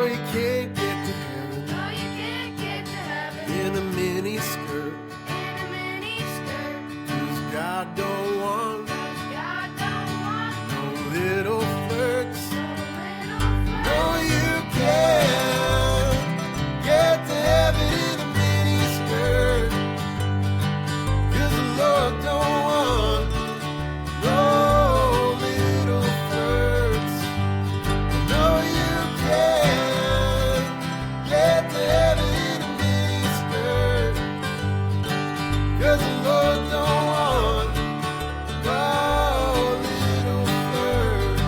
you can't get to heaven. No, you can't get to heaven In a mini skirt. in a mini skirt. 'Cause God don't want 'Cause God don't want no little flirts. no little No, flirt. you can't get to heaven in a mini skirt. 'Cause the Lord don't want no little flirts. No, you can't get to heaven in a mini skirt. 'Cause the Lord don't want no little flirts.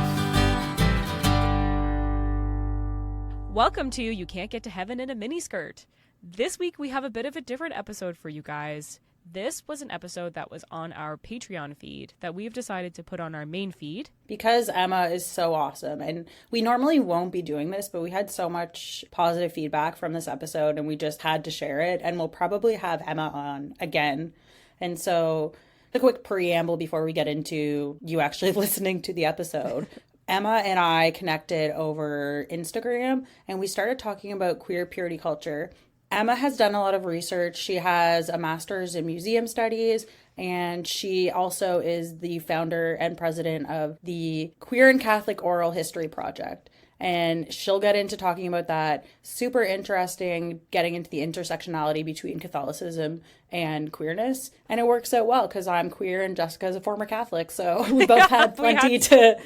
Welcome to You Can't Get to Heaven in a Miniskirt. This week we have a bit of a different episode for you guys. This was an episode that was on our Patreon feed that we've decided to put on our main feed. Because Emma is so awesome. And we normally won't be doing this, but we had so much positive feedback from this episode and we just had to share it. And we'll probably have Emma on again. And so, a quick preamble before we get into you actually listening to the episode. Emma and I connected over Instagram and we started talking about queer purity culture. Emma has done a lot of research. She has a master's in museum studies, and she also is the founder and president of the Queer and Catholic Oral History Project. And she'll get into talking about that. Super interesting, getting into the intersectionality between Catholicism and queerness. And it works out well because I'm queer and Jessica's a former Catholic. So we both had plenty to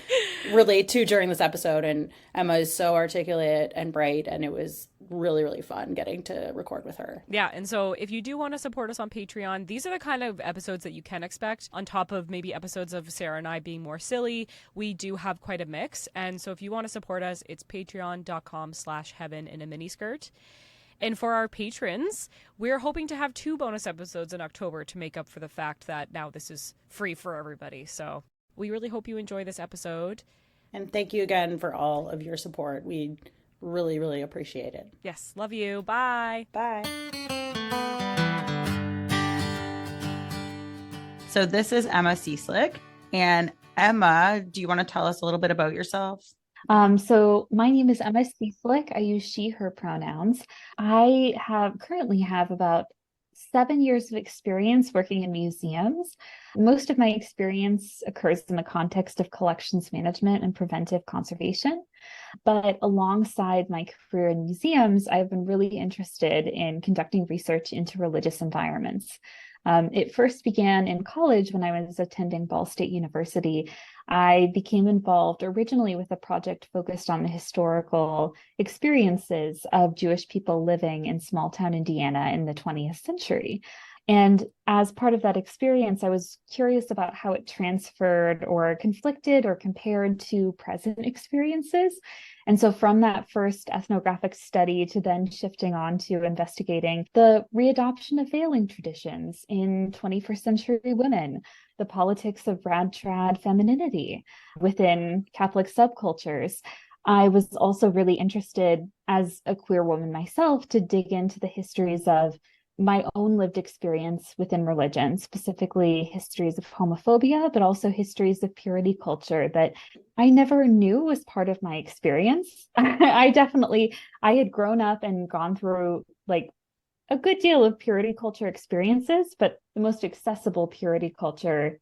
relate to during this episode. And Emma is so articulate and bright. And it was really, really fun getting to record with her. Yeah, and so if you do want to support us on Patreon, these are the kind of episodes that you can expect. On top of maybe episodes of Sarah and I being more silly, we do have quite a mix. And so if you want to support us, it's patreon.com/heaven in a miniskirt. And for our patrons, we're hoping to have 2 bonus episodes in October to make up for the fact that now this is free for everybody. So we really hope you enjoy this episode. And thank you again for all of your support. We really, really appreciate it. Yes, love you. Bye. Bye. So this is Emma Cieslik. And Emma, do you want to tell us a little bit about yourself? So my name is Emma Cieslik. I use she, her pronouns. I currently have about 7 years of experience working in museums. Most of my experience occurs in the context of collections management and preventive conservation. But alongside my career in museums, I've been really interested in conducting research into religious environments. It first began in college when I was attending Ball State University. I became involved originally with a project focused on the historical experiences of Jewish people living in small town Indiana in the 20th century. And as part of that experience, I was curious about how it transferred or conflicted or compared to present experiences. And so from that first ethnographic study to then shifting on to investigating the readoption of veiling traditions in 21st century women, the politics of rad-trad femininity within Catholic subcultures, I was also really interested as a queer woman myself to dig into the histories of my own lived experience within religion, specifically histories of homophobia, but also histories of purity culture that I never knew was part of my experience. I had grown up and gone through like a good deal of purity culture experiences, but the most accessible purity culture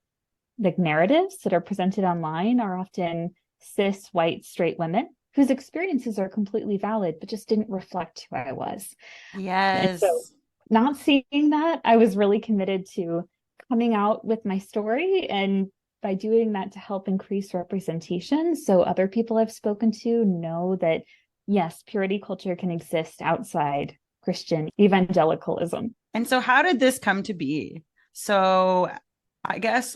like narratives that are presented online are often cis, white, straight women whose experiences are completely valid, but just didn't reflect who I was. Yes. Not seeing that, I was really committed to coming out with my story, and by doing that to help increase representation so other people I've spoken to know that, yes, purity culture can exist outside Christian evangelicalism. And so how did this come to be? So I guess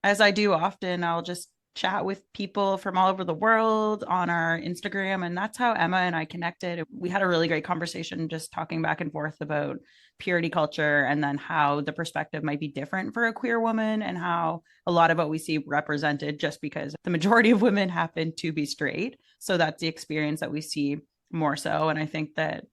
as I do often, I'll just chat with people from all over the world on our Instagram. And that's how Emma and I connected. We had a really great conversation just talking back and forth about purity culture and then how the perspective might be different for a queer woman and how a lot of what we see represented just because the majority of women happen to be straight. So that's the experience that we see more so. And I think that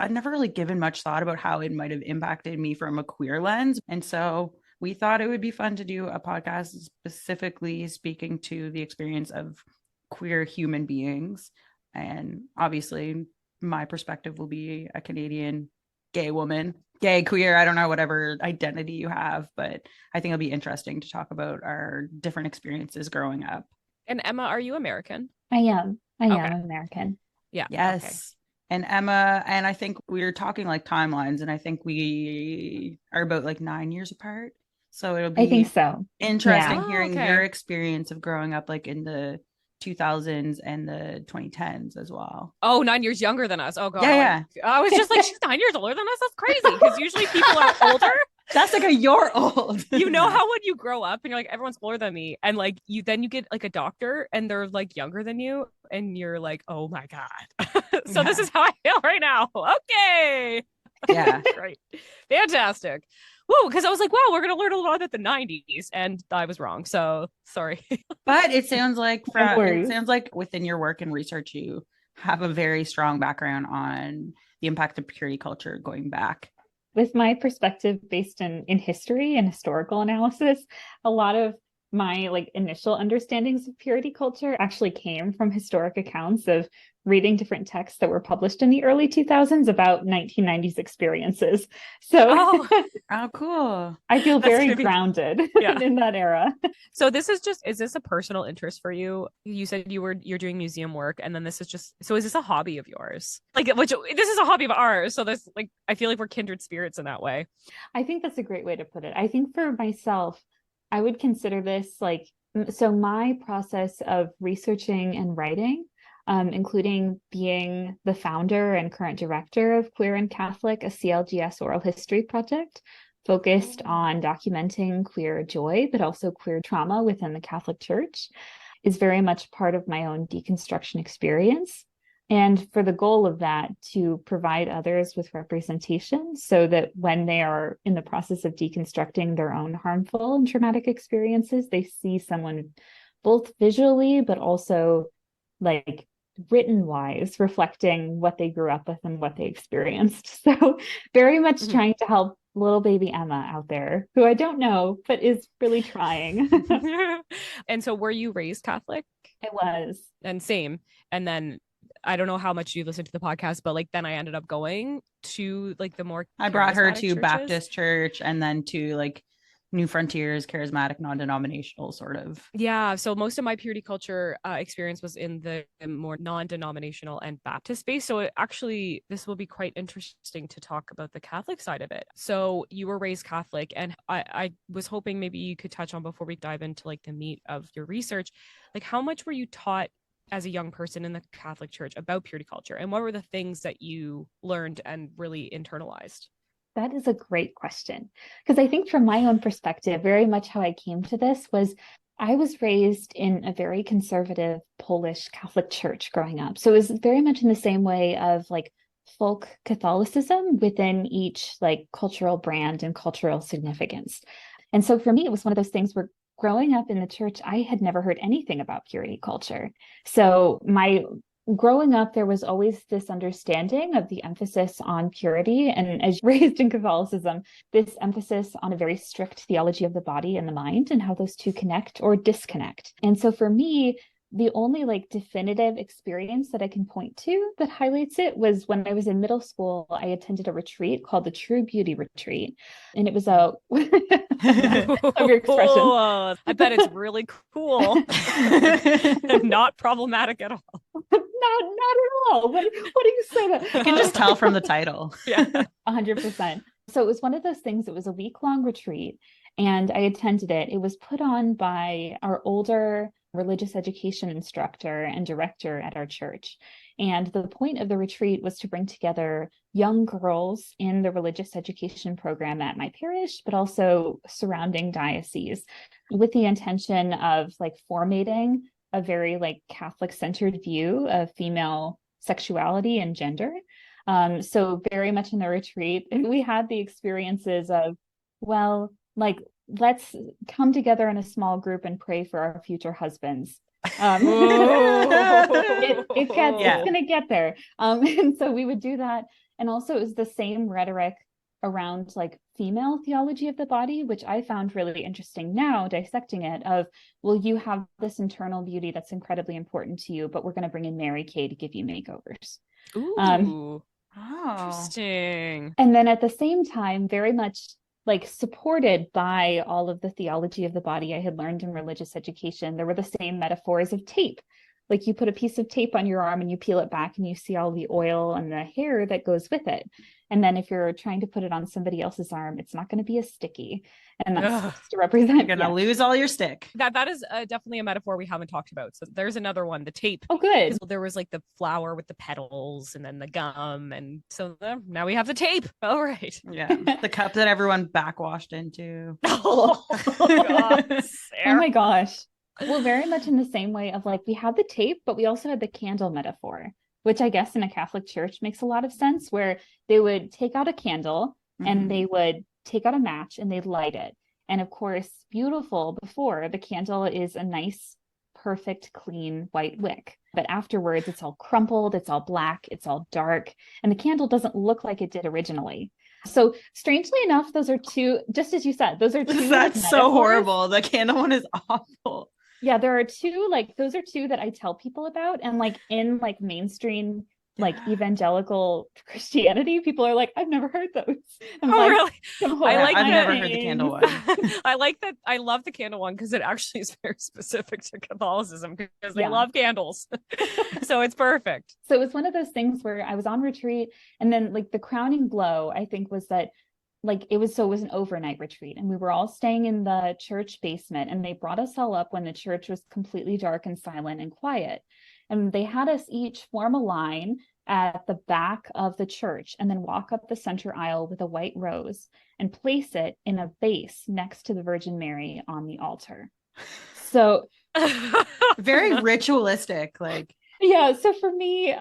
I'd never really given much thought about how it might have impacted me from a queer lens. And so we thought it would be fun to do a podcast specifically speaking to the experience of queer human beings And obviously my perspective will be a Canadian gay woman, gay, queer, I don't know, whatever identity you have, but I think it'll be interesting to talk about our different experiences growing up. And Emma, are you American? I am Okay. American. Yeah. Okay. Yes. And Emma, and I think we were talking like timelines, and I think we are about like 9 years apart. So it'll I think be so. interesting Yeah. Oh, hearing okay. your experience of growing up like in the 2000s and the 2010s as well. Oh, 9 years younger than us. Oh God. Yeah, I was just like, she's 9 years older than us. That's crazy. Because usually people are older. Jessica, you're old. You know how when you grow up and you're like, everyone's older than me, and like you get like a doctor and they're like younger than you, and you're like, oh my God. So this Yeah. is how I feel right now. Okay. Yeah. Great. Fantastic. Woo, because I was like, wow, we're gonna learn a lot about the 90s, and I was wrong. So sorry. But it sounds like No worries. within your work and research, you have a very strong background on the impact of purity culture going back. With my perspective based in history and historical analysis, a lot of my like initial understandings of purity culture actually came from historic accounts of reading different texts that were published in the early 2000s about 1990s experiences. So Oh, cool. I feel That's very gonna be- grounded Yeah. in that era. So this is this a personal interest for you? You said you're doing museum work, and then this is so is this a hobby of yours? Like, which this is a hobby of ours. So this, like, I feel like we're kindred spirits in that way. I think that's a great way to put it. I think for myself, I would consider this like, so my process of researching and writing, including being the founder and current director of Queer and Catholic, a CLGS Oral History Project, focused on documenting queer joy, but also queer trauma within the Catholic Church, is very much part of my own deconstruction experience. And for the goal of that, to provide others with representation so that when they are in the process of deconstructing their own harmful and traumatic experiences, they see someone both visually, but also like written wise, reflecting what they grew up with and what they experienced. So very much trying to help little baby Emma out there, who I don't know, but is really trying. And so were you raised Catholic? I was. And same. And then I don't know how much you listened to the podcast, but like then I ended up going to like the more I brought her charismatic to churches. Baptist church and then to like New Frontiers, charismatic, non-denominational sort of. Yeah. So most of my purity culture experience was in the more non-denominational and Baptist space. So this will be quite interesting to talk about the Catholic side of it. So you were raised Catholic, and I was hoping maybe you could touch on, before we dive into like the meat of your research, like how much were you taught as a young person in the Catholic Church about purity culture, and what were the things that you learned and really internalized? That is a great question, because I think from my own perspective, very much how I came to this was I was raised in a very conservative Polish Catholic church growing up. So it was very much in the same way of like folk Catholicism within each like cultural brand and cultural significance. And so for me, it was one of those things where growing up in the church, I had never heard anything about purity culture. So growing up, there was always this understanding of the emphasis on purity, and as raised in Catholicism, this emphasis on a very strict theology of the body and the mind and how those two connect or disconnect. And so for me, the only like definitive experience that I can point to that highlights it was when I was in middle school. I attended a retreat called the True Beauty Retreat, and it was a of your expression. I bet it's really cool. Not problematic at all. Not at all. What do you say that? You can just tell from the title. Yeah. 100%. So it was one of those things. It was a week-long retreat, and I attended it. It was put on by our older religious education instructor and director at our church. And the point of the retreat was to bring together young girls in the religious education program at my parish, but also surrounding dioceses, with the intention of like formating a very like Catholic-centered view of female sexuality and gender. So very much in the retreat, we had the experiences of, well, like, let's come together in a small group and pray for our future husbands. It's going to get there. And so we would do that. And also it was the same rhetoric around like female theology of the body, which I found really interesting now, dissecting it, of, well, you have this internal beauty that's incredibly important to you, but we're going to bring in Mary Kay to give you makeovers. Ooh, Oh. interesting. And then at the same time, very much like supported by all of the theology of the body I had learned in religious education, there were the same metaphors of tape. Like you put a piece of tape on your arm and you peel it back and you see all the oil and the hair that goes with it. And then if you're trying to put it on somebody else's arm, it's not going to be as sticky. And that's supposed to represent, You're going to lose all your stick. That is definitely a metaphor we haven't talked about. So there's another one, the tape. Oh, good. 'Cause there was like the flower with the petals and then the gum. And so now we have the tape. All right. Yeah. The cup that everyone backwashed into. Oh, God, Oh Sarah. my gosh. Well, very much in the same way of like, we had the tape, but we also had the candle metaphor, which I guess in a Catholic church makes a lot of sense, where they would take out a candle and they would take out a match and they'd light it. And of course, beautiful before, the candle is a nice, perfect, clean white wick. But afterwards, it's all crumpled, it's all black, it's all dark, and the candle doesn't look like it did originally. So strangely enough, those are two, just as you said, those are two. That's so metaphors. horrible. The candle one is awful. Yeah, there are two, like, those are two that I tell people about. And like in like mainstream, like evangelical Christianity, people are like, I've never heard those. I'm Oh, like, really? I like I've that. never heard the candle one. I like that. I love the candle one because it actually is very specific to Catholicism because they Yeah. love candles. So it's perfect. So it was one of those things where I was on retreat, and then like the crowning blow, I think, was that like it was an overnight retreat, and we were all staying in the church basement, and they brought us all up when the church was completely dark and silent and quiet. And they had us each form a line at the back of the church and then walk up the center aisle with a white rose and place it in a vase next to the Virgin Mary on the altar. So Very ritualistic. Like, yeah, so for me,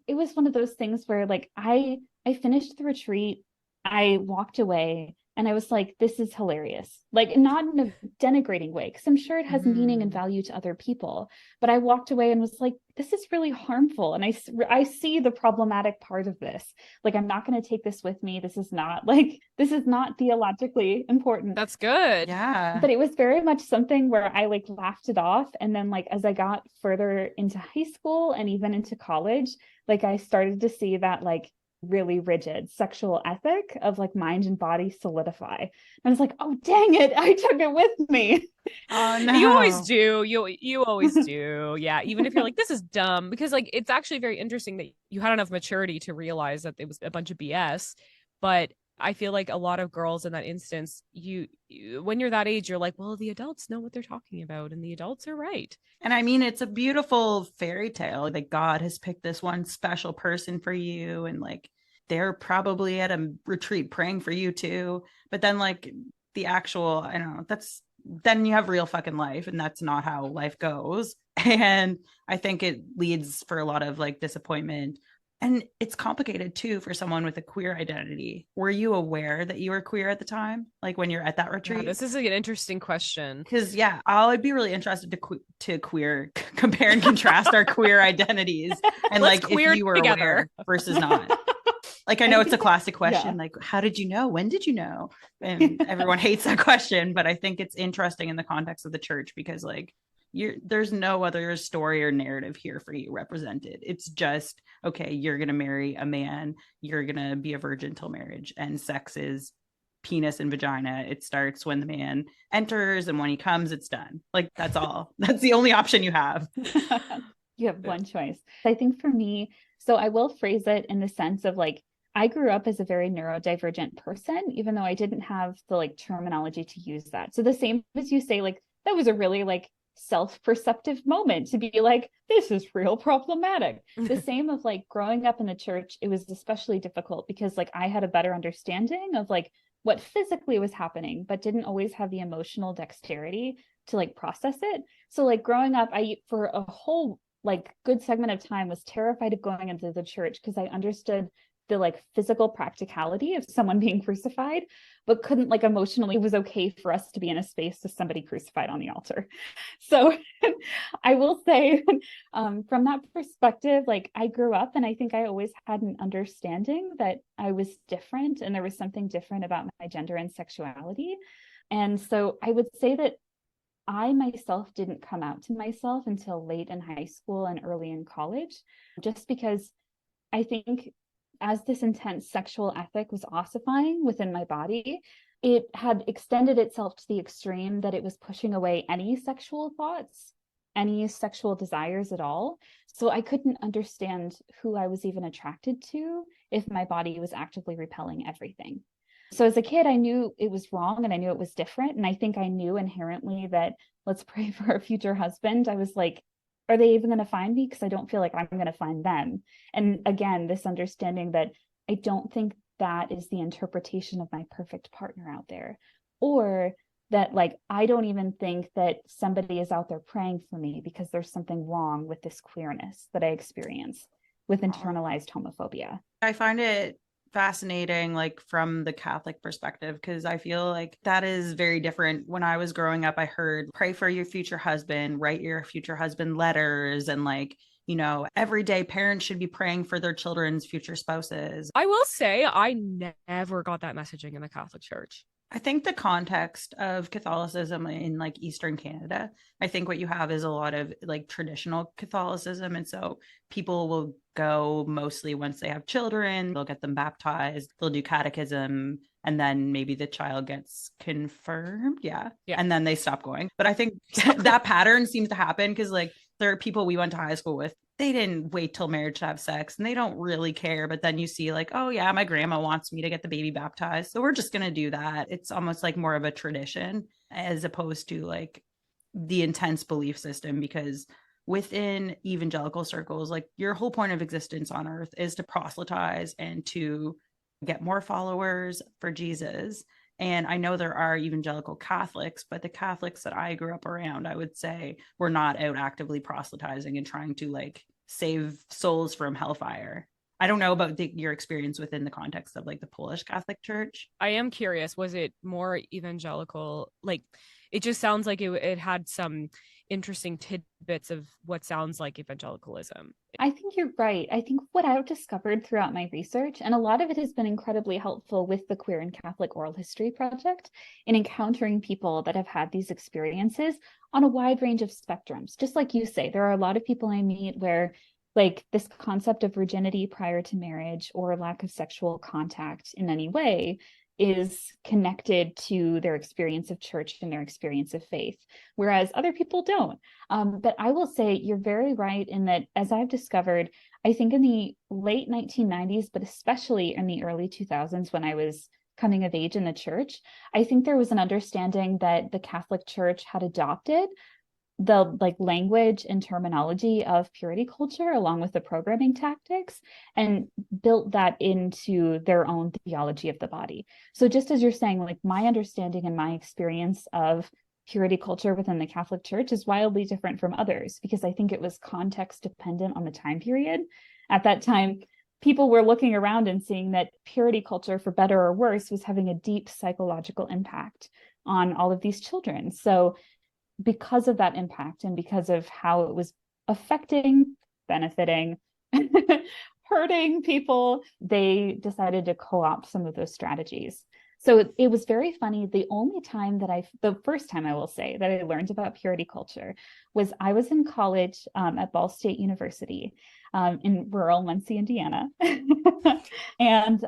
it was one of those things where like I finished the retreat, I walked away, and I was like, this is hilarious. Like, not in a denigrating way, because I'm sure it has meaning and value to other people. But I walked away and was like, this is really harmful. And I see the problematic part of this. Like, I'm not going to take this with me. This is not theologically important. That's good. yeah. But it was very much something where I like laughed it off. And then like, as I got further into high school and even into college, like I started to see that like really rigid sexual ethic of like mind and body solidify. And I was like, oh dang it, I took it with me. Oh no. You always do. You always do. Yeah. Even if you're like, this is dumb, because like it's actually very interesting that you had enough maturity to realize that it was a bunch of BS. But I feel like a lot of girls in that instance, you when you're that age, you're like, well, the adults know what they're talking about, and the adults are right. And I mean, it's a beautiful fairy tale. Like, God has picked this one special person for you. And like, they're probably at a retreat praying for you too. But then like the actual, I don't know, then you have real fucking life. And that's not how life goes. And I think it leads for a lot of like disappointment. And it's complicated too for someone with a queer identity. Were you aware that you were queer at the time? Like when you're at that retreat? Yeah, this is an interesting question. Because yeah, I'd be really interested to queer compare and contrast our queer identities, and Let's like queer if you were together. aware versus not. Like, I know it's a classic question. Yeah. Like, how did you know? When did you know? And everyone hates that question, but I think it's interesting in the context of the church because like there's no other story or narrative here for you represented. It's just, okay, you're going to marry a man, you're going to be a virgin till marriage, and sex is penis and vagina. It starts when the man enters, and when he comes, it's done. Like, that's all. That's the only option you have. You have one choice. I think for me, so I will phrase it in the sense of like, I grew up as a very neurodivergent person, even though I didn't have the like terminology to use that. So the same as you say, like, that was a really like self-perceptive moment to be like, this is real problematic. The same of like growing up in the church, it was especially difficult because like I had a better understanding of like what physically was happening, but didn't always have the emotional dexterity to like process it. So like growing up, I for a whole like good segment of time was terrified of going into the church because I understood the like physical practicality of someone being crucified, but couldn't like emotionally, it was okay for us to be in a space with somebody crucified on the altar. So I will say, from that perspective, like I grew up and I think I always had an understanding that I was different and there was something different about my gender and sexuality. And so I would say that I myself didn't come out to myself until late in high school and early in college, just because I think as this intense sexual ethic was ossifying within my body, it had extended itself to the extreme that it was pushing away any sexual thoughts, any sexual desires at all. So I couldn't understand who I was even attracted to if my body was actively repelling everything. So as a kid, I knew it was wrong and I knew it was different. And I think I knew inherently that let's pray for a future husband. I was like, are they even going to find me? Because I don't feel like I'm going to find them. And again, this understanding that I don't think that is the interpretation of my perfect partner out there, or that like I don't even think that somebody is out there praying for me because there's something wrong with this queerness that I experience with internalized homophobia. I find it fascinating, like from the Catholic perspective, because I feel like that is very different. When I was growing up, I heard pray for your future husband, write your future husband letters, and like, you know, every day parents should be praying for their children's future spouses. I will say I never got that messaging in the Catholic Church. I think the context of Catholicism in like Eastern Canada, I think what you have is a lot of like traditional Catholicism. And so people will go mostly once they have children, they'll get them baptized, they'll do catechism, and then maybe the child gets confirmed. Yeah. And then they stop going. But I think that pattern seems to happen because like there are people we went to high school with, they didn't wait till marriage to have sex and they don't really care. But then you see like, oh yeah, my grandma wants me to get the baby baptized, so we're just going to do that. It's almost like more of a tradition as opposed to like the intense belief system, because within evangelical circles, like your whole point of existence on earth is to proselytize and to get more followers for Jesus. And I know there are evangelical Catholics, but the Catholics that I grew up around, I would say, were not out actively proselytizing and trying to like save souls from hellfire. I don't know about your experience within the context of like the Polish Catholic Church. I am curious, was it more evangelical? Like, it just sounds like it had some interesting tidbits of what sounds like evangelicalism. I think you're right. I think what I've discovered throughout my research, and a lot of it has been incredibly helpful with the Queer and Catholic Oral History Project, in encountering people that have had these experiences on a wide range of spectrums. Just like you say, there are a lot of people I meet where like this concept of virginity prior to marriage or lack of sexual contact in any way is connected to their experience of church and their experience of faith, whereas other people don't. But I will say you're very right in that, as I've discovered, I think in the late 1990s, but especially in the early 2000s when I was coming of age in the church, I think there was an understanding that the Catholic Church had adopted the like language and terminology of purity culture along with the programming tactics and built that into their own theology of the body. So just as you're saying, like my understanding and my experience of purity culture within the Catholic Church is wildly different from others, because I think it was context dependent on the time period. At that time, people were looking around and seeing that purity culture, for better or worse, was having a deep psychological impact on all of these children. So because of that impact and because of how it was affecting, benefiting, hurting people, they decided to co-opt some of those strategies. So it was very funny. The first time I will say that I learned about purity culture was I was in college at Ball State University in rural Muncie, Indiana. And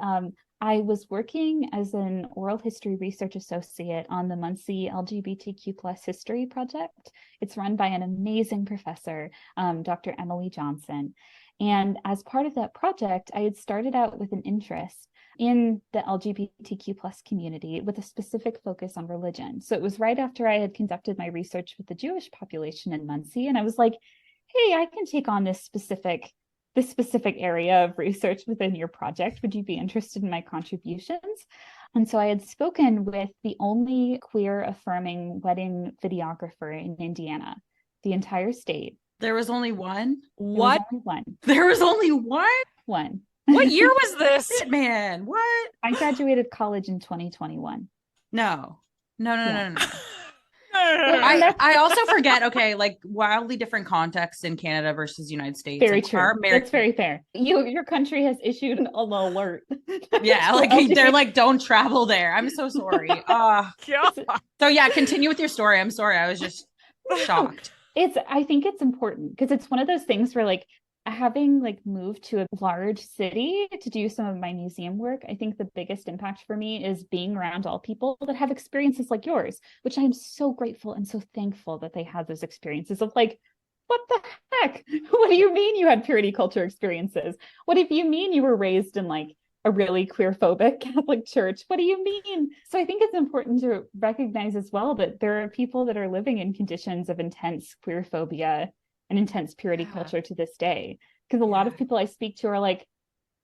I was working as an oral history research associate on the Muncie LGBTQ plus history project. It's run by an amazing professor, Dr. Emily Johnson. And as part of that project, I had started out with an interest in the LGBTQ plus community with a specific focus on religion. So it was right after I had conducted my research with the Jewish population in Muncie. And I was like, hey, I can take on this specific area of research within your project. Would you be interested in my contributions? And so I had spoken with the only queer affirming wedding videographer in Indiana, the entire state. There was only one? What? There was only one. There was only one? One. What year was this? Shit, man, what? I graduated college in 2021. No. No, no, Yeah. no, no, no. And that's I also forget, okay, like wildly different contexts in Canada versus United States. very Like true. our That's very fair. Your country has issued an alert. yeah, like they're like, don't travel there. I'm so sorry. God. So yeah, continue with your story. I'm sorry. I was just shocked. I think it's important because it's one of those things where like having like moved to a large city to do some of my museum work, I think the biggest impact for me is being around all people that have experiences like yours, which I'm so grateful and so thankful that they had those experiences of like, what the heck? What do you mean you had purity culture experiences? What do you mean you were raised in like a really queer-phobic Catholic church? What do you mean? So I think it's important to recognize as well that there are people that are living in conditions of intense queer phobia and intense purity culture to this day. Because a lot of people I speak to are like,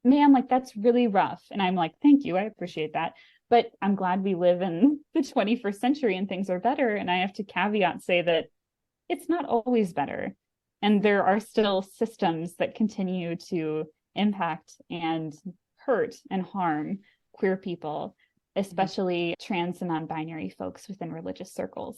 man, like that's really rough. And I'm like, thank you, I appreciate that. But I'm glad we live in the 21st century and things are better. And I have to caveat say that it's not always better. And there are still systems that continue to impact and hurt and harm queer people, especially trans and non-binary folks within religious circles.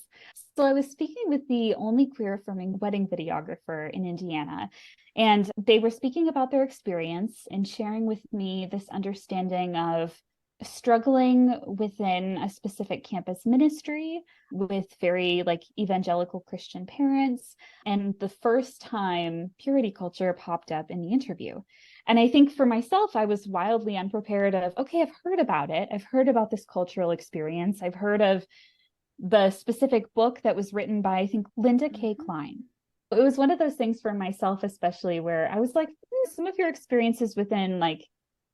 So I was speaking with the only queer-affirming wedding videographer in Indiana, and they were speaking about their experience and sharing with me this understanding of struggling within a specific campus ministry with very like evangelical Christian parents, and the first time purity culture popped up in the interview. And I think for myself, I was wildly unprepared of, okay, I've heard about it. I've heard about this cultural experience. I've heard of the specific book that was written by, I think, Linda K. Klein. It was one of those things for myself, especially where I was like, some of your experiences within like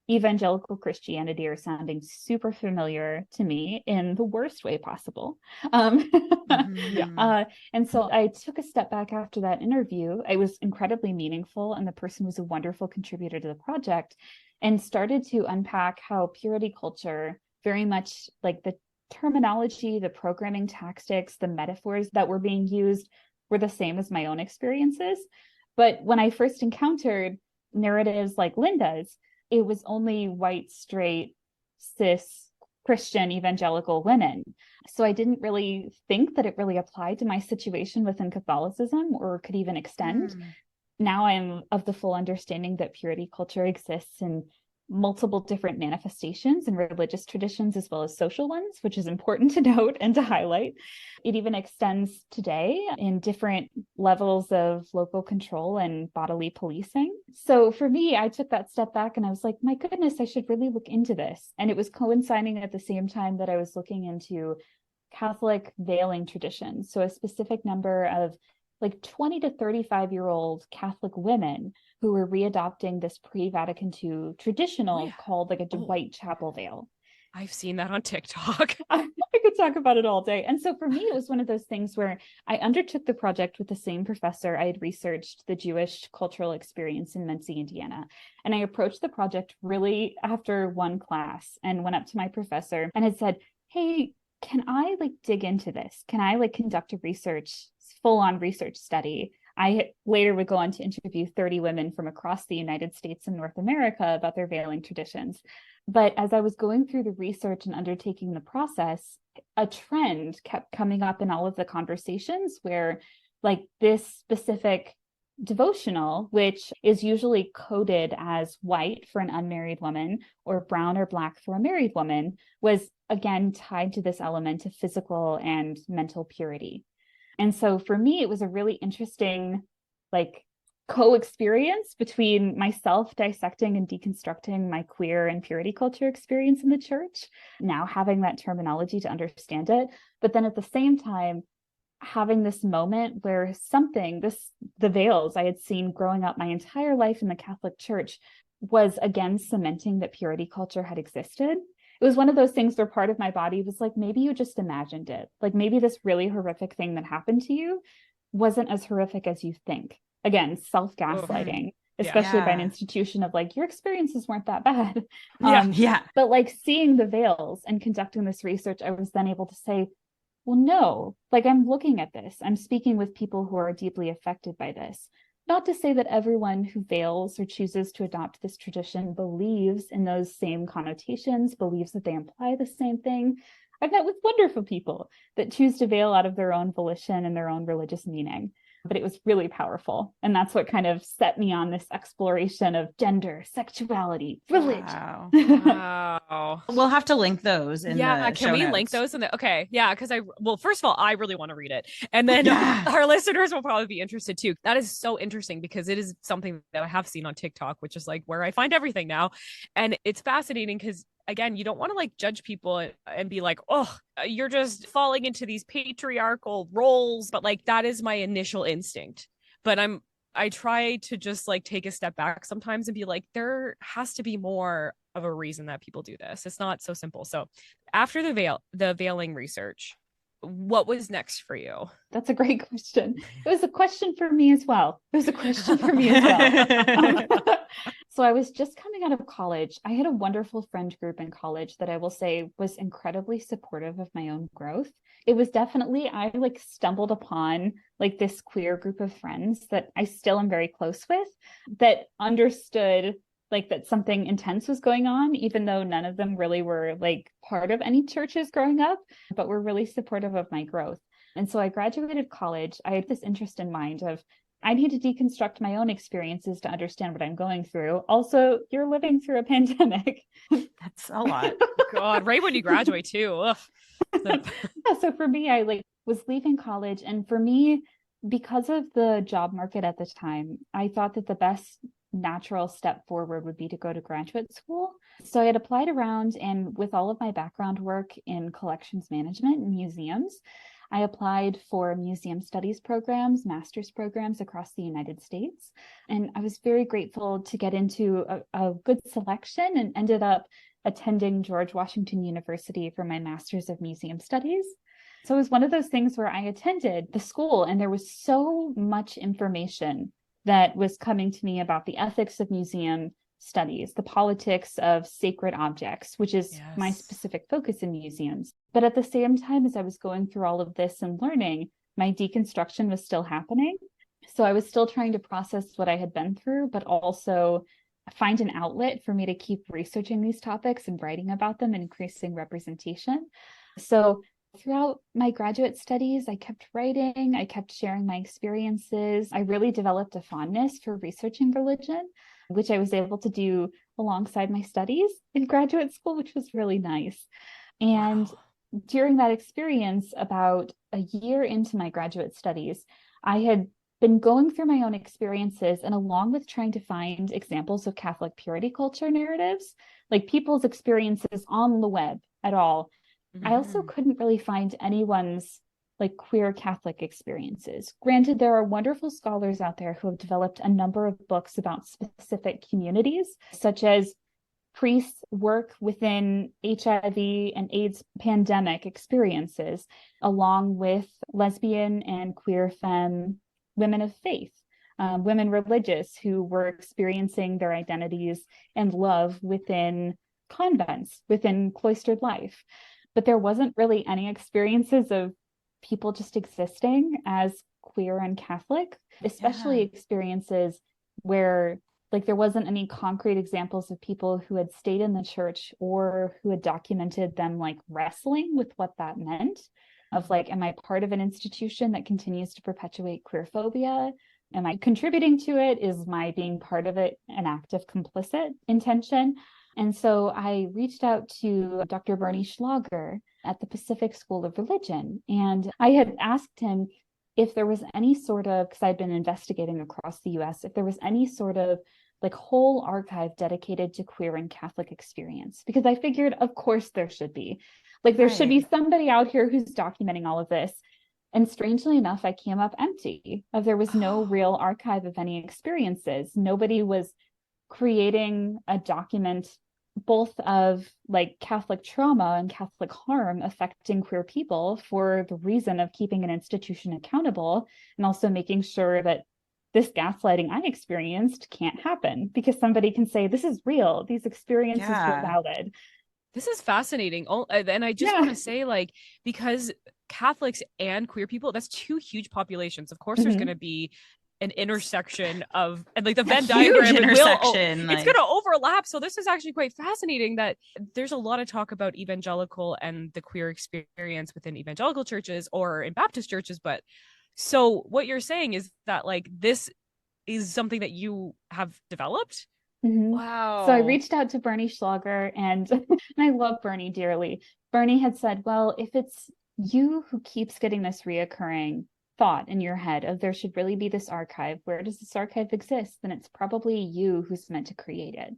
evangelical Christianity are sounding super familiar to me in the worst way possible. And so I took a step back after that interview. It was incredibly meaningful, and the person was a wonderful contributor to the project, and started to unpack how purity culture, very much like the terminology, the programming tactics, the metaphors that were being used were the same as my own experiences. But when I first encountered narratives like Linda's, it was only white, straight, cis, Christian, evangelical women. So I didn't really think that it really applied to my situation within Catholicism or could even extend. Now I'm of the full understanding that purity culture exists in multiple different manifestations and religious traditions as well as social ones, which is important to note and to highlight. It even extends today in different levels of local control and bodily policing. So for me, I took that step back and I was like, my goodness, I should really look into this. And it was coinciding at the same time that I was looking into Catholic veiling traditions. So a specific number of like 20 to 35-year-old Catholic women who were readopting this pre-Vatican II traditional called like a white chapel veil. I've seen that on TikTok. I could talk about it all day. And so for me, it was one of those things where I undertook the project with the same professor I had researched the Jewish cultural experience in Muncie, Indiana. And I approached the project really after one class and went up to my professor and had said, hey, can I like dig into this? Can I like conduct a full-on research study? I later would go on to interview 30 women from across the United States and North America about their veiling traditions. But as I was going through the research and undertaking the process, a trend kept coming up in all of the conversations where like this specific devotional, which is usually coded as white for an unmarried woman or brown or black for a married woman, was again tied to this element of physical and mental purity. And so for me, it was a really interesting like co-experience between myself dissecting and deconstructing my queer and purity culture experience in the church, now having that terminology to understand it, but then at the same time having this moment where the veils I had seen growing up my entire life in the Catholic Church was again cementing that purity culture had existed. It was one of those things where part of my body was like, maybe you just imagined it. Like maybe this really horrific thing that happened to you wasn't as horrific as you think. Again, self-gaslighting, especially by an institution of like, your experiences weren't that bad. But like seeing the veils and conducting this research, I was then able to say, well, no, like I'm looking at this. I'm speaking with people who are deeply affected by this. Not to say that everyone who veils or chooses to adopt this tradition believes in those same connotations, believes that they imply the same thing. I've met with wonderful people that choose to veil out of their own volition and their own religious meaning. But it was really powerful. And that's what kind of set me on this exploration of gender, sexuality, religion. Wow. Wow. We'll have to link those in Yeah, the can show we notes. link those in the okay? Yeah, because well, first of all, I really want to read it. And then Yeah. our listeners will probably be interested too. That is so interesting because it is something that I have seen on TikTok, which is like where I find everything now. And it's fascinating because again, you don't want to like judge people and be like, oh, you're just falling into these patriarchal roles. But like that is my initial instinct. But I try to just like take a step back sometimes and be like, there has to be more of a reason that people do this. It's not so simple. So after the veiling research, what was next for you? That's a great question. It was a question for me as well. It was a question for me as well. So I was just coming out of college. I had a wonderful friend group in college that I will say was incredibly supportive of my own growth. It was definitely, I like stumbled upon like this queer group of friends that I still am very close with that understood like that something intense was going on, even though none of them really were like part of any churches growing up, but were really supportive of my growth. And so I graduated college. I had this interest in mind of I need to deconstruct my own experiences to understand what I'm going through. Also, you're living through a pandemic. That's a lot. God, right when you graduate too. Ugh. Yeah, so for me, I like was leaving college, and for me, because of the job market at the time, I thought that the best natural step forward would be to go to graduate school. So I had applied around, and with all of my background work in collections management and museums, I applied for museum studies programs, master's programs across the United States. And I was very grateful to get into a good selection and ended up attending George Washington University for my master's of museum studies. So it was one of those things where I attended the school and there was so much information that was coming to me about the ethics of museum studies, the politics of sacred objects, which is my specific focus in museums. But at the same time, as I was going through all of this and learning, my deconstruction was still happening. So I was still trying to process what I had been through, but also find an outlet for me to keep researching these topics and writing about them and increasing representation. So throughout my graduate studies, I kept writing, I kept sharing my experiences. I really developed a fondness for researching religion, which I was able to do alongside my studies in graduate school, which was really nice. And during that experience, about a year into my graduate studies, I had been going through my own experiences, and along with trying to find examples of Catholic purity culture narratives, like people's experiences on the web at all, I also couldn't really find anyone's like queer Catholic experiences. Granted, there are wonderful scholars out there who have developed a number of books about specific communities, such as priests' work within HIV and AIDS pandemic experiences, along with lesbian and queer femme women of faith, women religious who were experiencing their identities and love within convents, within cloistered life. But there wasn't really any experiences of people just existing as queer and Catholic, especially experiences where like there wasn't any concrete examples of people who had stayed in the church or who had documented them like wrestling with what that meant of like, am I part of an institution that continues to perpetuate queer phobia? Am I contributing to it? Is my being part of it an act of complicit intention? And so I reached out to Dr. Bernie Schlager at the Pacific School of Religion. And I had asked him if there was any sort of, because I'd been investigating across the US, if there was any sort of like whole archive dedicated to queer and Catholic experience. Because I figured, of course, there should be. Like there should be somebody out here who's documenting all of this. And strangely enough, I came up empty. There was no real archive of any experiences. Nobody was creating a document both of like Catholic trauma and Catholic harm affecting queer people for the reason of keeping an institution accountable and also making sure that this gaslighting I experienced can't happen because somebody can say, this is real. These experiences were valid. This is fascinating. Oh, and I just want to say, like, because Catholics and queer people, that's two huge populations. Of course, there's going to be an intersection of, and like the Venn huge diagram intersection, it's like- going to overlap. So this is actually quite fascinating that there's a lot of talk about evangelical and the queer experience within evangelical churches or in Baptist churches. But so what you're saying is that like this is something that you have developed. Wow. So I reached out to Bernie Schlager, and I love Bernie dearly. Bernie had said, well, if it's you who keeps getting this reoccurring thought in your head of there should really be this archive, where does this archive exist? Then it's probably you who's meant to create it.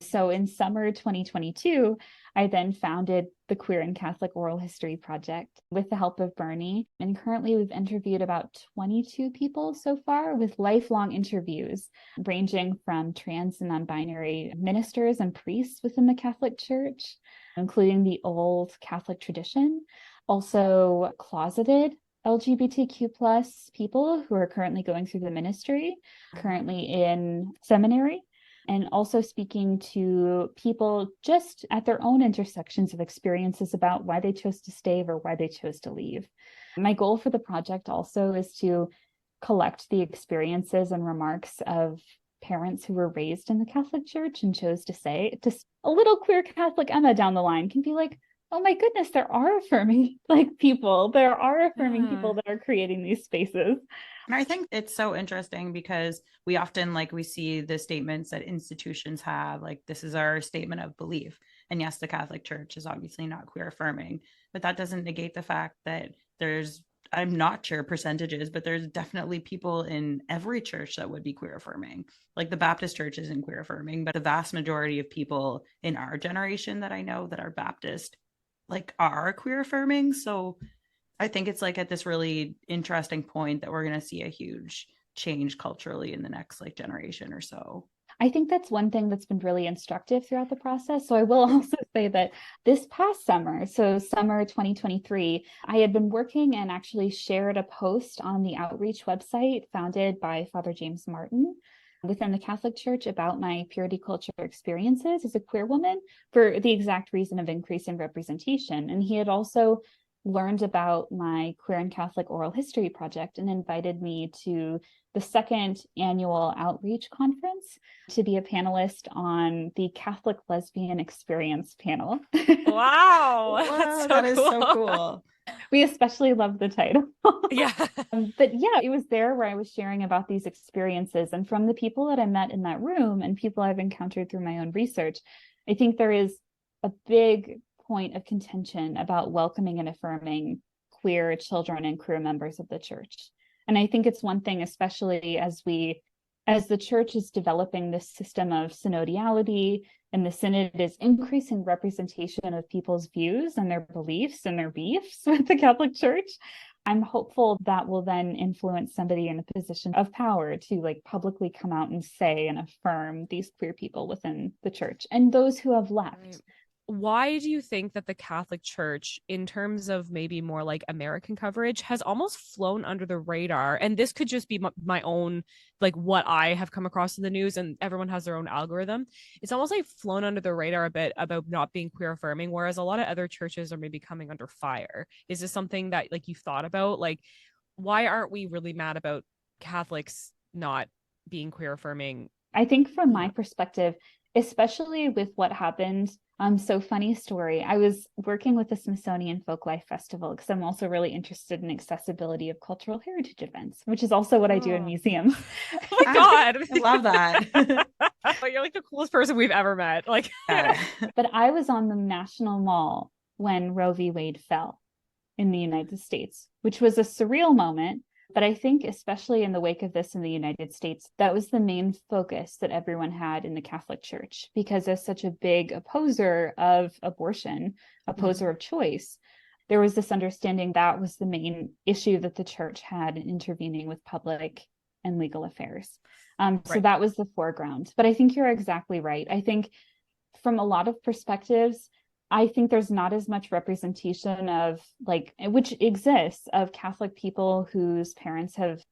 So in summer 2022, I then founded the Queer and Catholic Oral History Project with the help of Bernie. And currently we've interviewed about 22 people so far, with lifelong interviews ranging from trans and non-binary ministers and priests within the Catholic Church, including the old Catholic tradition, also closeted LGBTQ plus people who are currently going through the ministry, currently in seminary, and also speaking to people just at their own intersections of experiences about why they chose to stay or why they chose to leave. My goal for the project also is to collect the experiences and remarks of parents who were raised in the Catholic Church and chose to stay. Just a little queer Catholic Emma down the line can be like, oh my goodness, there are affirming people. There are affirming people that are creating these spaces. And I think it's so interesting because we often we see the statements that institutions have, like this is our statement of belief. And yes, the Catholic Church is obviously not queer affirming, but that doesn't negate the fact that there's, I'm not sure percentages, but there's definitely people in every church that would be queer affirming. Like the Baptist church isn't queer affirming, but the vast majority of people in our generation that I know that are Baptist are queer affirming. So I think it's at this really interesting point that we're going to see a huge change culturally in the next generation or so. I think that's one thing that's been really instructive throughout the process. So I will also say that this past summer, so summer 2023, I had been working and actually shared a post on the outreach website founded by Father James Martin within the Catholic Church about my purity culture experiences as a queer woman for the exact reason of increasing representation. And he had also learned about my Queer and Catholic Oral History Project and invited me to the second annual outreach conference to be a panelist on the Catholic Lesbian Experience panel. Wow. Wow, that is so cool. We especially love the title. Yeah. But yeah, it was there where I was sharing about these experiences. And from the people that I met in that room and people I've encountered through my own research, I think there is a big point of contention about welcoming and affirming queer children and queer members of the church. And I think it's one thing, especially as the church is developing this system of synodiality, and the synod is increasing representation of people's views and their beliefs and their beefs with the Catholic Church. I'm hopeful that will then influence somebody in a position of power to publicly come out and say and affirm these queer people within the church and those who have left. Right. Why do you think that the Catholic Church, in terms of maybe more American coverage, has almost flown under the radar? And this could just be my own, what I have come across in the news, and everyone has their own algorithm. It's almost flown under the radar a bit about not being queer affirming, whereas a lot of other churches are maybe coming under fire. Is this something that you've thought about? Why aren't we really mad about Catholics not being queer affirming? I think from my perspective, especially with what happened. So funny story. I was working with the Smithsonian Folklife Festival because I'm also really interested in accessibility of cultural heritage events, which is also what I do in museums. Oh my God. I love that. You're the coolest person we've ever met. But I was on the National Mall when Roe v. Wade fell in the United States, which was a surreal moment. But I think especially in the wake of this in the United States, that was the main focus that everyone had in the Catholic Church, because as such a big opposer of abortion, opposer of choice, there was this understanding that was the main issue that the church had in intervening with public and legal affairs. So that was the foreground. But I think you're exactly right. I think from a lot of perspectives, I think there's not as much representation of which exists, of Catholic people whose parents have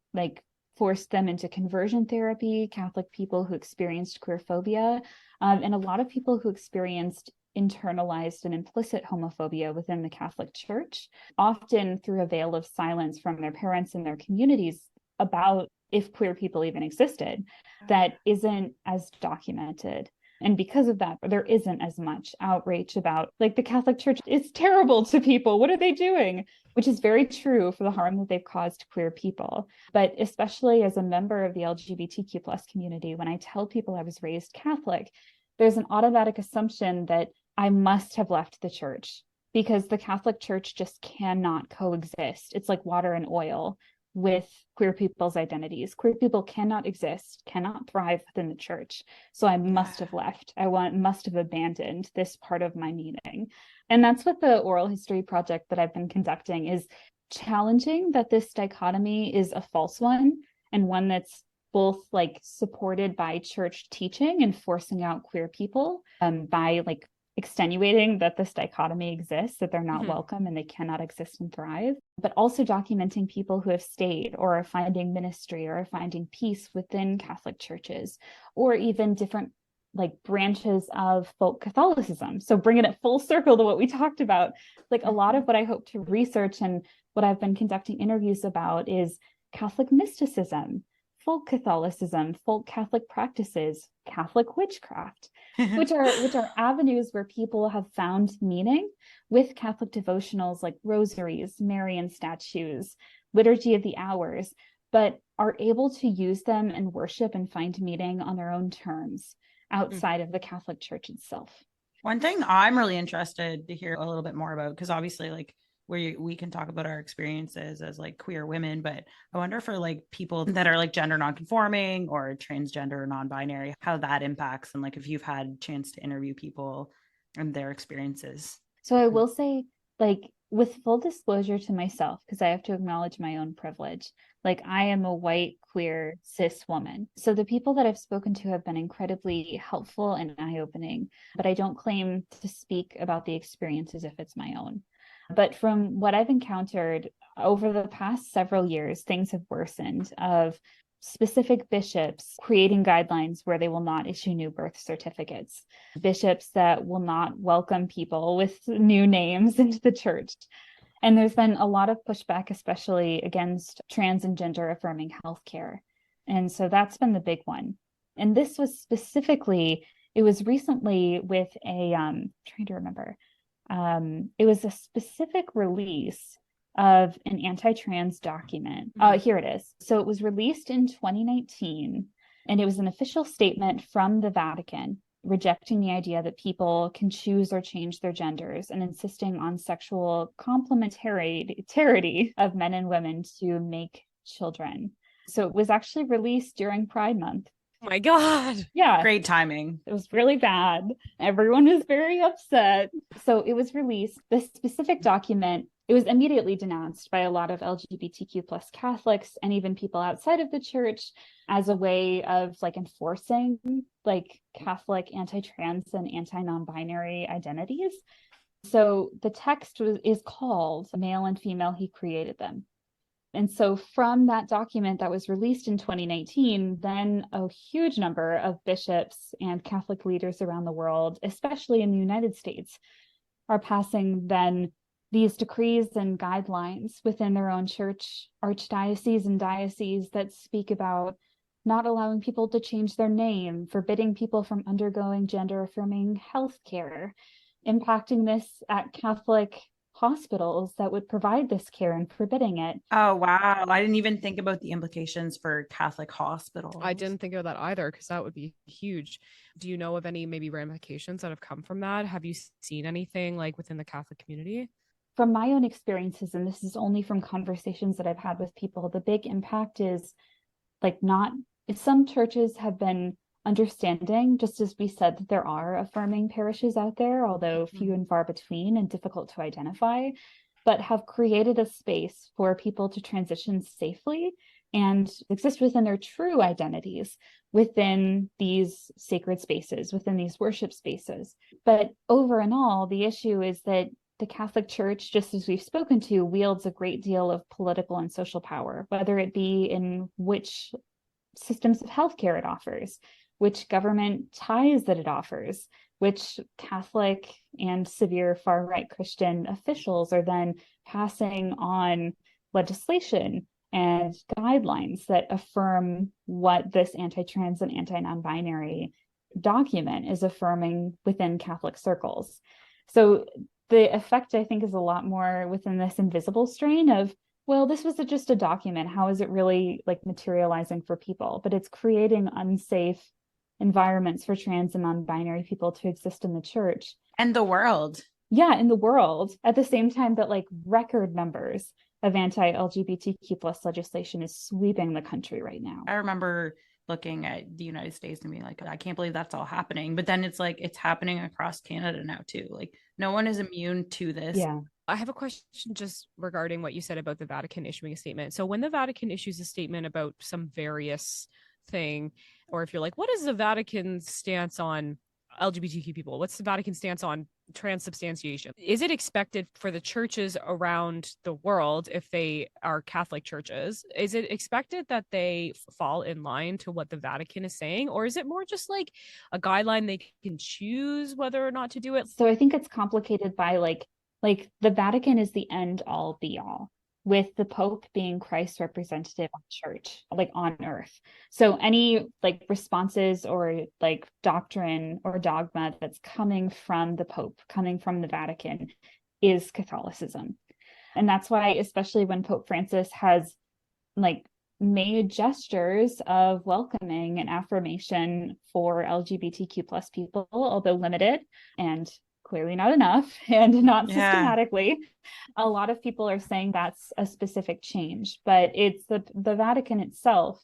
forced them into conversion therapy, Catholic people who experienced queerphobia, and a lot of people who experienced internalized and implicit homophobia within the Catholic Church, often through a veil of silence from their parents and their communities about if queer people even existed, that isn't as documented. And because of that, there isn't as much outrage about, like, the Catholic Church is terrible to people. What are they doing? Which is very true for the harm that they've caused queer people. But especially as a member of the LGBTQ plus community, when I tell people I was raised Catholic, there's an automatic assumption that I must have left the church, because the Catholic Church just cannot coexist. It's like water and oil with queer people's identities. Queer people cannot exist, cannot thrive within the church. So I must have left. Must have abandoned this part of my meaning. And that's what the Oral History Project that I've been conducting is, challenging that this dichotomy is a false one, and one that's both like supported by church teaching and forcing out queer people by like extenuating that this dichotomy exists, that they're not welcome and they cannot exist and thrive, but also documenting people who have stayed or are finding ministry or are finding peace within Catholic churches, or even different like branches of folk Catholicism. So bringing it full circle to what we talked about, like a lot of what I hope to research and what I've been conducting interviews about is Catholic mysticism, folk Catholicism, folk Catholic practices, Catholic witchcraft, which are avenues where people have found meaning with Catholic devotionals like rosaries, Marian statues, liturgy of the hours, but are able to use them and worship and find meaning on their own terms outside of the Catholic Church itself. One thing I'm really interested to hear a little bit more about, because obviously like we can talk about our experiences as like queer women, but I wonder for like people that are like gender nonconforming or transgender or non-binary, how that impacts, and like if you've had a chance to interview people and their experiences. So I will say, like, with full disclosure to myself, because I have to acknowledge my own privilege, like I am a white, queer, cis woman. So the people that I've spoken to have been incredibly helpful and eye-opening, but I don't claim to speak about the experiences if it's my own. But from what I've encountered over the past several years, things have worsened of specific bishops creating guidelines where they will not issue new birth certificates, bishops that will not welcome people with new names into the church. And there's been a lot of pushback, especially against trans and gender affirming healthcare. And so that's been the big one. And this was specifically, it was recently with a, trying to remember, it was a specific release of an anti-trans document. Here it is. So it was released in 2019, and it was an official statement from the Vatican rejecting the idea that people can choose or change their genders and insisting on sexual complementarity of men and women to make children. So it was actually released during Pride Month. Oh my God. Yeah. Great timing. It was really bad. Everyone was very upset. So it was released. This specific document, it was immediately denounced by a lot of LGBTQ plus Catholics and even people outside of the church as a way of like enforcing like Catholic anti-trans and anti-non-binary identities. So the text is called Male and Female, He Created Them. And so from that document that was released in 2019, then a huge number of bishops and Catholic leaders around the world, especially in the United States, are passing then these decrees and guidelines within their own church, archdioceses and dioceses that speak about not allowing people to change their name, forbidding people from undergoing gender-affirming healthcare, impacting this at Catholic hospitals that would provide this care and forbidding it. Oh, wow. I didn't even think about the implications for Catholic hospitals. I didn't think of that either, because that would be huge. Do you know of any maybe ramifications that have come from that? Have you seen anything like within the Catholic community? From my own experiences, and this is only from conversations that I've had with people, the big impact is like some churches have been understanding, just as we said, that there are affirming parishes out there, although few and far between and difficult to identify, but have created a space for people to transition safely and exist within their true identities within these sacred spaces, within these worship spaces. But over and all, the issue is that the Catholic Church, just as we've spoken to, wields a great deal of political and social power, whether it be in which systems of healthcare it offers, which government ties that it offers, which Catholic and severe far-right Christian officials are then passing on legislation and guidelines that affirm what this anti-trans and anti-non-binary document is affirming within Catholic circles. So the effect, I think, is a lot more within this invisible strain of, well, this was just a document. How is it really like materializing for people? But it's creating unsafe environments for trans and non-binary people to exist in the church. And the world. Yeah, in the world, at the same time that like record numbers of anti-LGBTQ plus legislation is sweeping the country right now. I remember looking at the United States and being like, I can't believe that's all happening. But then it's like, it's happening across Canada now too. Like no one is immune to this. Yeah. I have a question just regarding what you said about the Vatican issuing a statement. So when the Vatican issues a statement about some various thing, or if you're like, what is the Vatican's stance on LGBTQ people? What's the Vatican stance on transubstantiation? Is it expected for the churches around the world, if they are Catholic churches, is it expected that they fall in line to what the Vatican is saying? Or is it more just like a guideline they can choose whether or not to do it? So I think it's complicated by like the Vatican is the end all be all, with the Pope being Christ's representative on church, like on earth. So any like responses or like doctrine or dogma that's coming from the Pope, coming from the Vatican, is Catholicism. And that's why, especially when Pope Francis has like made gestures of welcoming and affirmation for LGBTQ plus people, although limited and clearly not enough and not systematically. A lot of people are saying that's a specific change, but it's the Vatican itself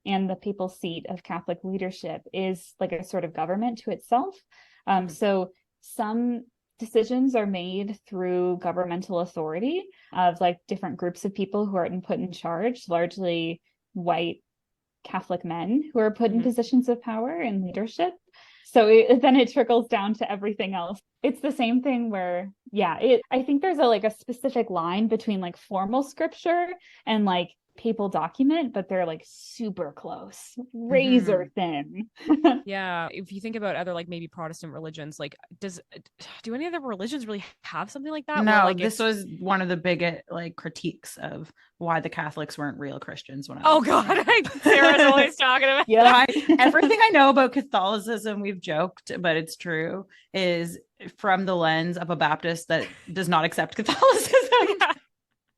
and the papal seat of Catholic leadership is like a sort of government to itself. So some decisions are made through governmental authority of like different groups of people who are put in charge, largely white Catholic men who are put in positions of power and leadership. So then it trickles down to everything else. It's the same thing where, I think there's a specific line between like formal scripture and like papal document, but they're like super close, razor thin. Yeah. If you think about other like maybe Protestant religions, like do any other religions really have something like that? No, where, like, this was one of the big like critiques of why the Catholics weren't real Christians. When God, Sarah's always talking about. Yeah, everything I know about Catholicism, we've joked, but it's true, is from the lens of a Baptist that does not accept Catholicism. Yeah.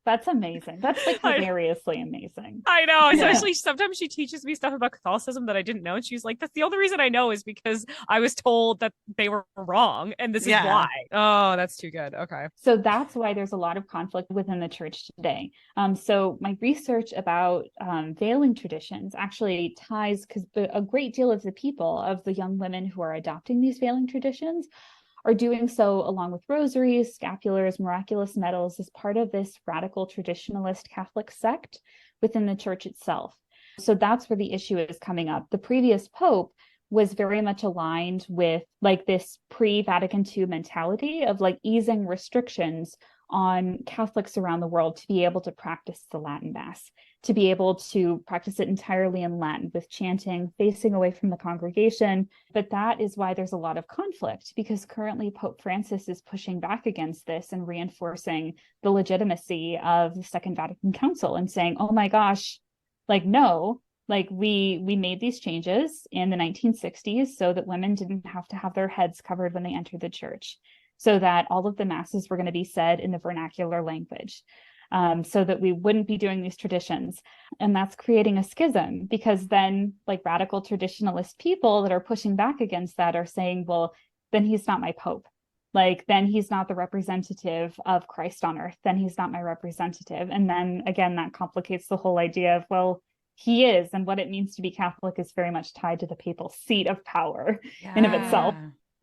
That's amazing. That's like hilariously amazing. I know. Especially sometimes she teaches me stuff about Catholicism that I didn't know. And she's like, that's the only reason I know is because I was told that they were wrong. And this is why. Oh, that's too good. Okay. So that's why there's a lot of conflict within the church today. So my research about veiling traditions actually ties, because a great deal of the people, of the young women who are adopting these veiling traditions, are doing so along with rosaries, scapulars, miraculous medals as part of this radical traditionalist Catholic sect within the church itself. So that's where the issue is coming up. The previous pope was very much aligned with like this pre-Vatican II mentality of like easing restrictions on Catholics around the world to be able to practice the Latin Mass, to be able to practice it entirely in Latin with chanting, facing away from the congregation. But that is why there's a lot of conflict, because currently Pope Francis is pushing back against this and reinforcing the legitimacy of the Second Vatican Council and saying, oh my gosh, like, no, like we made these changes in the 1960s so that women didn't have to have their heads covered when they entered the church, so that all of the masses were going to be said in the vernacular language, so that we wouldn't be doing these traditions. And that's creating a schism, because then like radical traditionalist people that are pushing back against that are saying, well, then he's not my pope. Like, then he's not the representative of Christ on earth. Then he's not my representative. And then again, that complicates the whole idea of, well, he is, and what it means to be Catholic is very much tied to the papal seat of power in of itself.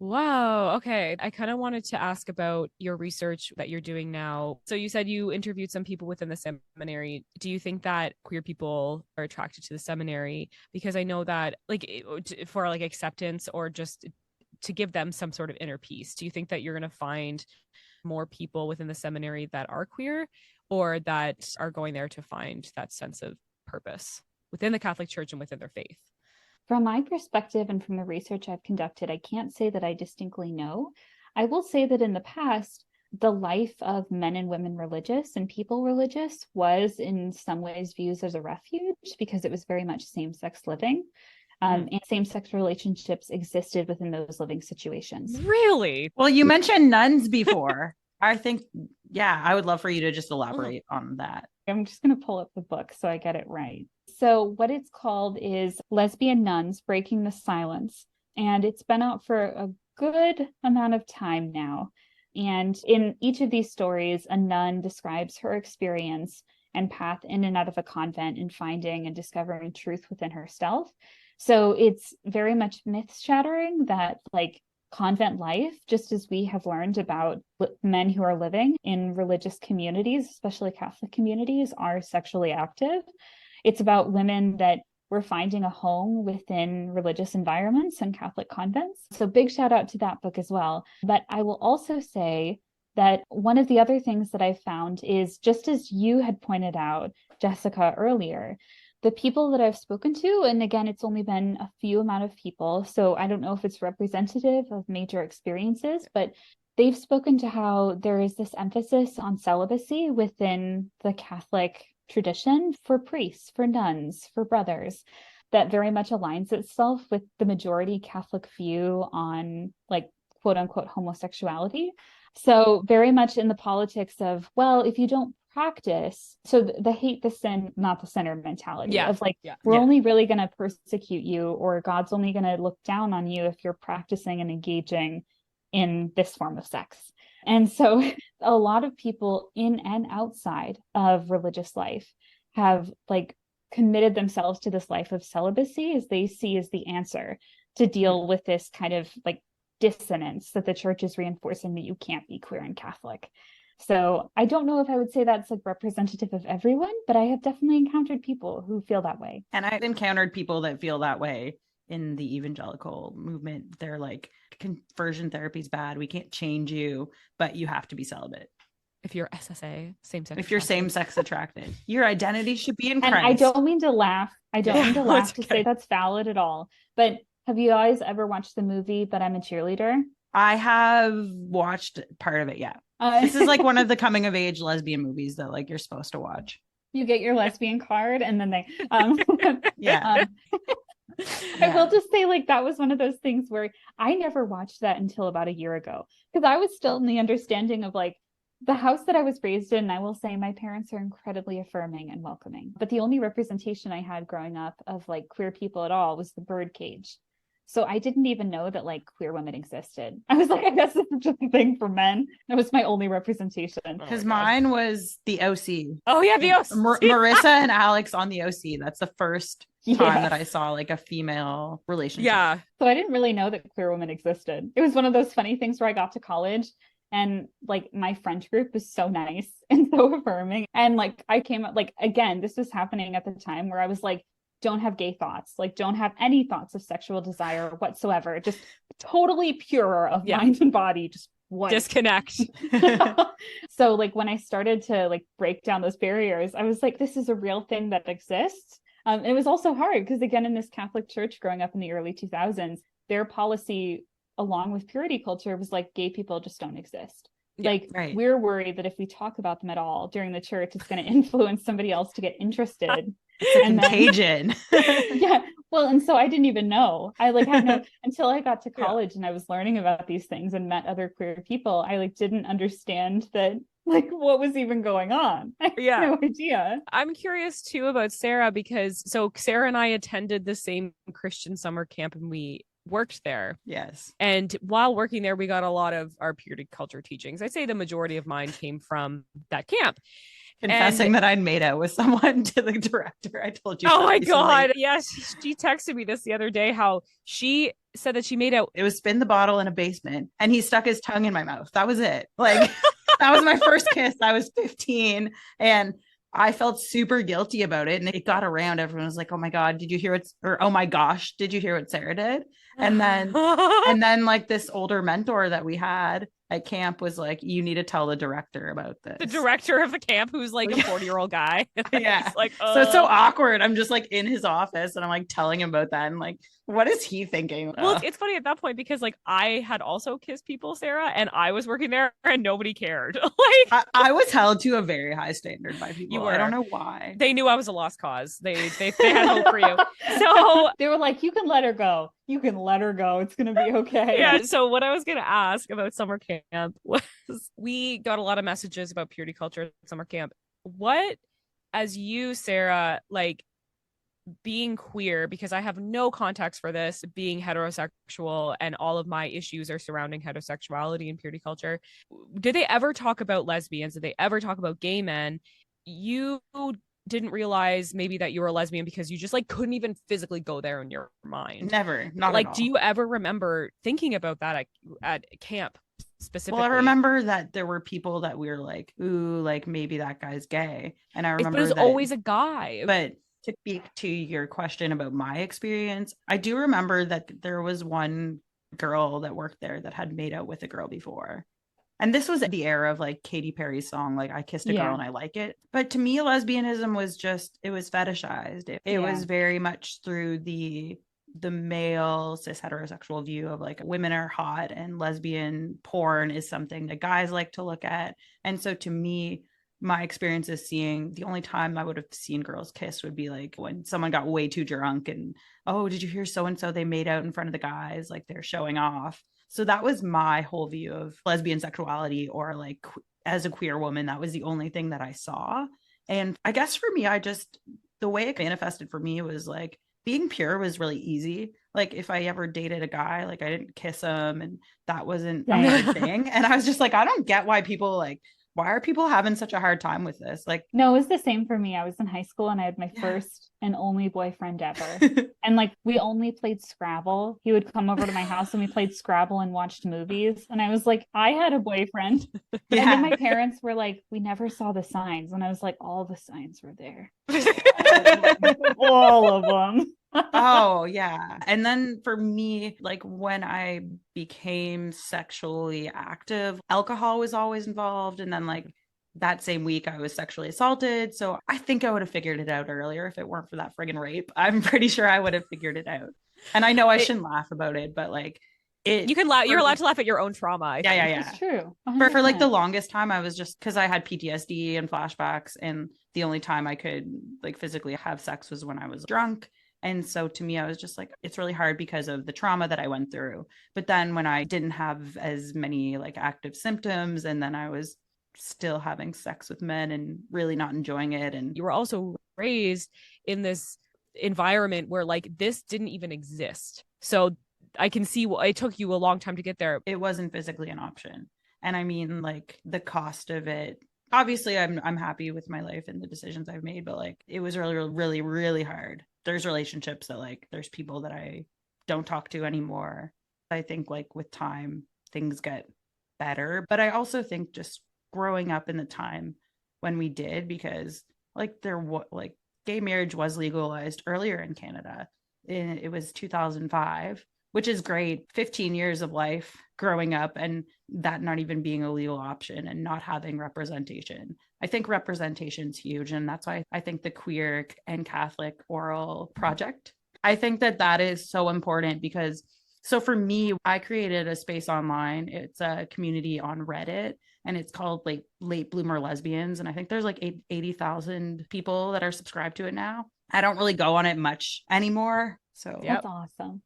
Wow. Okay. I kind of wanted to ask about your research that you're doing now. So you said you interviewed some people within the seminary. Do you think that queer people are attracted to the seminary? Because I know that like for like acceptance or just to give them some sort of inner peace, do you think that you're going to find more people within the seminary that are queer or that are going there to find that sense of purpose within the Catholic Church and within their faith? From my perspective and from the research I've conducted, I can't say that I distinctly know. I will say that in the past, the life of men and women religious and people religious was in some ways viewed as a refuge because it was very much same-sex living. And same-sex relationships existed within those living situations. Really? Well, you mentioned nuns before. I think, yeah, I would love for you to just elaborate on that. I'm just going to pull up the book so I get it right. So what it's called is Lesbian Nuns Breaking the Silence. And it's been out for a good amount of time now. And in each of these stories, a nun describes her experience and path in and out of a convent and finding and discovering truth within herself. So it's very much myth shattering that like convent life, just as we have learned about men who are living in religious communities, especially Catholic communities, are sexually active. It's about women that were finding a home within religious environments and Catholic convents. So big shout out to that book as well. But I will also say that one of the other things that I found is, just as you had pointed out, Jessica, earlier, the people that I've spoken to, and again, it's only been a few amount of people, so I don't know if it's representative of major experiences, but they've spoken to how there is this emphasis on celibacy within the Catholic tradition for priests, for nuns, for brothers, that very much aligns itself with the majority Catholic view on like quote unquote homosexuality. So very much in the politics of, well, if you don't practice, so the hate the sin, not the sinner mentality of like, we're only really going to persecute you, or God's only going to look down on you if you're practicing and engaging in this form of sex. And so a lot of people in and outside of religious life have like committed themselves to this life of celibacy as they see as the answer to deal with this kind of like dissonance that the church is reinforcing that you can't be queer and Catholic. So I don't know if I would say that's like representative of everyone, but I have definitely encountered people who feel that way. And I've encountered people that feel that way in the evangelical movement. They're like, conversion therapy is bad. We can't change you, but you have to be celibate. If you're SSA, same-sex. If you're same-sex attracted, your identity should be in Christ. And I don't mean to laugh. I don't mean to laugh to say that's valid at all. But have you guys ever watched the movie But I'm a Cheerleader? I have watched part of it, yeah. This is like one of the coming of age lesbian movies that like you're supposed to watch. You get your lesbian card and then they yeah. I will just say like that was one of those things where I never watched that until about a year ago, because I was still in the understanding of like the house that I was raised in. I will say my parents are incredibly affirming and welcoming, but the only representation I had growing up of like queer people at all was the birdcage. So I didn't even know that like queer women existed. I was like, I guess this is just a thing for men. That was my only representation. Because mine was the OC. Oh yeah, the OC. Marissa and Alex on the OC. That's the first time that I saw like a female relationship. Yeah. So I didn't really know that queer women existed. It was one of those funny things where I got to college and like my friend group was so nice and so affirming. And like I came up, like, again, this was happening at the time where I was like, don't have gay thoughts, like don't have any thoughts of sexual desire whatsoever, just totally pure of mind and body, just what disconnect. So like when I started to like break down those barriers, I was like, this is a real thing that exists. It was also hard because again, in this Catholic church growing up in the early 2000s, their policy along with purity culture was like gay people just don't exist. We're worried that if we talk about them at all during the church, it's going to influence somebody else to get interested. It's a contagion. Yeah. Well, and so I didn't even know. I like had no until I got to college and I was learning about these things and met other queer people. I like didn't understand that like what was even going on. I had no idea. I'm curious too about Sarah, because so Sarah and I attended the same Christian summer camp and we worked there. Yes. And while working there, we got a lot of our purity culture teachings. I'd say the majority of mine came from that camp. Confessing that I'd made out with someone to the director. I told you. Oh my God. Yes. She texted me this the other day, how she said that she made out. It was spin the bottle in a basement and he stuck his tongue in my mouth. That was it. Like that was my first kiss. I was 15 and I felt super guilty about it. And it got around. Everyone was like, oh my God, did you hear oh my gosh, did you hear what Sarah did? And then like this older mentor that we had at camp was like, you need to tell the director about this. The director of the camp, who's like a 40-year-old guy. Yeah. Like, so it's so awkward. I'm just like in his office and I'm like telling him about that. And like What is he thinking? Well, it's funny at that point because like I had also kissed people, Sarah, and I was working there and nobody cared. Like I was held to a very high standard by people. You were. I don't know why. they knew I was a lost cause. They had hope for you. So They were like, you can let her go. You can let her go. It's going to be okay. yeah, so what I was going to ask about summer camp was we got a lot of messages about purity culture at summer camp. What, as you, Sarah, like being queer, because I have no context for this, being heterosexual, and all of my issues are surrounding heterosexuality and purity culture. Did they ever talk about lesbians? Did they ever talk about gay men? You didn't realize maybe that you were a lesbian because you just like couldn't even physically go there in your mind. Never. Not Like, at all. do you ever remember thinking about that at camp specifically? Well, I remember that there were people that we were like, ooh, like maybe that guy's gay. And I remember But it was that, always a guy. But to speak to your question about my experience, I do remember that there was one girl that worked there that had made out with a girl before. And this was the era of like Katy Perry's song, like I kissed a Yeah. girl and I like it. But to me, lesbianism was just, it was fetishized. It Yeah. was very much through the male cis heterosexual view of like women are hot and lesbian porn is something that guys like to look at. And so to me, my experience is seeing, the only time I would have seen girls kiss would be like when someone got way too drunk and, oh, did you hear so and so, they made out in front of the guys, like they're showing off. So that was my whole view of lesbian sexuality, or like as a queer woman, that was the only thing that I saw. And I guess for me, the way it manifested for me was like being pure was really easy. Like if I ever dated a guy, like I didn't kiss him and that wasn't a hard thing. And I was just like, I don't get why are people having such a hard time with this? Like, No, it was the same for me. I was in high school and I had my first and only boyfriend ever. And like we only played Scrabble. He would come over to my house and we played Scrabble and watched movies. And I was like, I had a boyfriend. And then my parents were like, we never saw the signs. And I was like, all the signs were there. All of them. Oh yeah. And then for me, like when I became sexually active, alcohol was always involved. And then like that same week I was sexually assaulted. So I think I would have figured it out earlier if it weren't for that friggin' rape. I'm pretty sure I would have figured it out. And I know I shouldn't laugh about it, but like You can laugh. You're allowed to laugh at your own trauma. I think. Yeah. It's true. For like the 100%. longest time, I was just, because I had PTSD and flashbacks, and the only time I could like physically have sex was when I was drunk. And so to me, I was just like, it's really hard because of the trauma that I went through. But then when I didn't have as many like active symptoms, and then I was still having sex with men and really not enjoying it. And You were also raised in this environment where like this didn't even exist. So I can see it took you a long time to get there. it wasn't physically an option. And I mean, like the cost of it, obviously I'm happy with my life and the decisions I've made, but like it was really, really, really hard. There's relationships that like there's people that I don't talk to anymore. I think like with time things get better, but I also think just growing up in the time when we did, because like like gay marriage was legalized earlier in Canada. It was 2005, which is great. 15 years of life growing up and that not even being a legal option and not having representation. I think representation is huge. And that's why I think the Queer and Catholic Oral Project, I think that is so important because, so for me, I created a space online. It's a community on Reddit and it's called like Late Bloomer Lesbians. And I think there's like 80,000 people that are subscribed to it now. I don't really go on it much anymore. So Yep. That's awesome.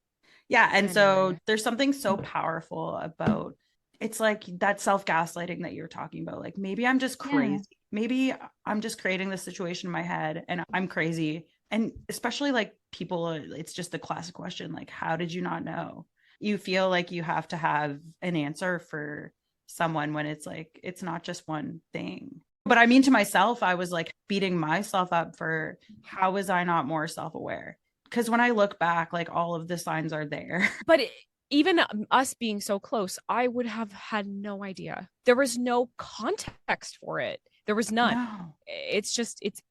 yeah. And so Anyway. there's something so powerful about, it's like that self-gaslighting that you're talking about. Like maybe I'm just crazy. Yeah. Maybe I'm just creating this situation in my head and I'm crazy. And especially like people, it's just the classic question, like, how did you not know? You feel like you have to have an answer for someone when it's like, it's not just one thing. But I mean, to myself, I was like beating myself up for how was I not more self-aware? Because when I look back, like all of the signs are there. But even us being so close, I would have had no idea. There was no context for it. There was none. No. It's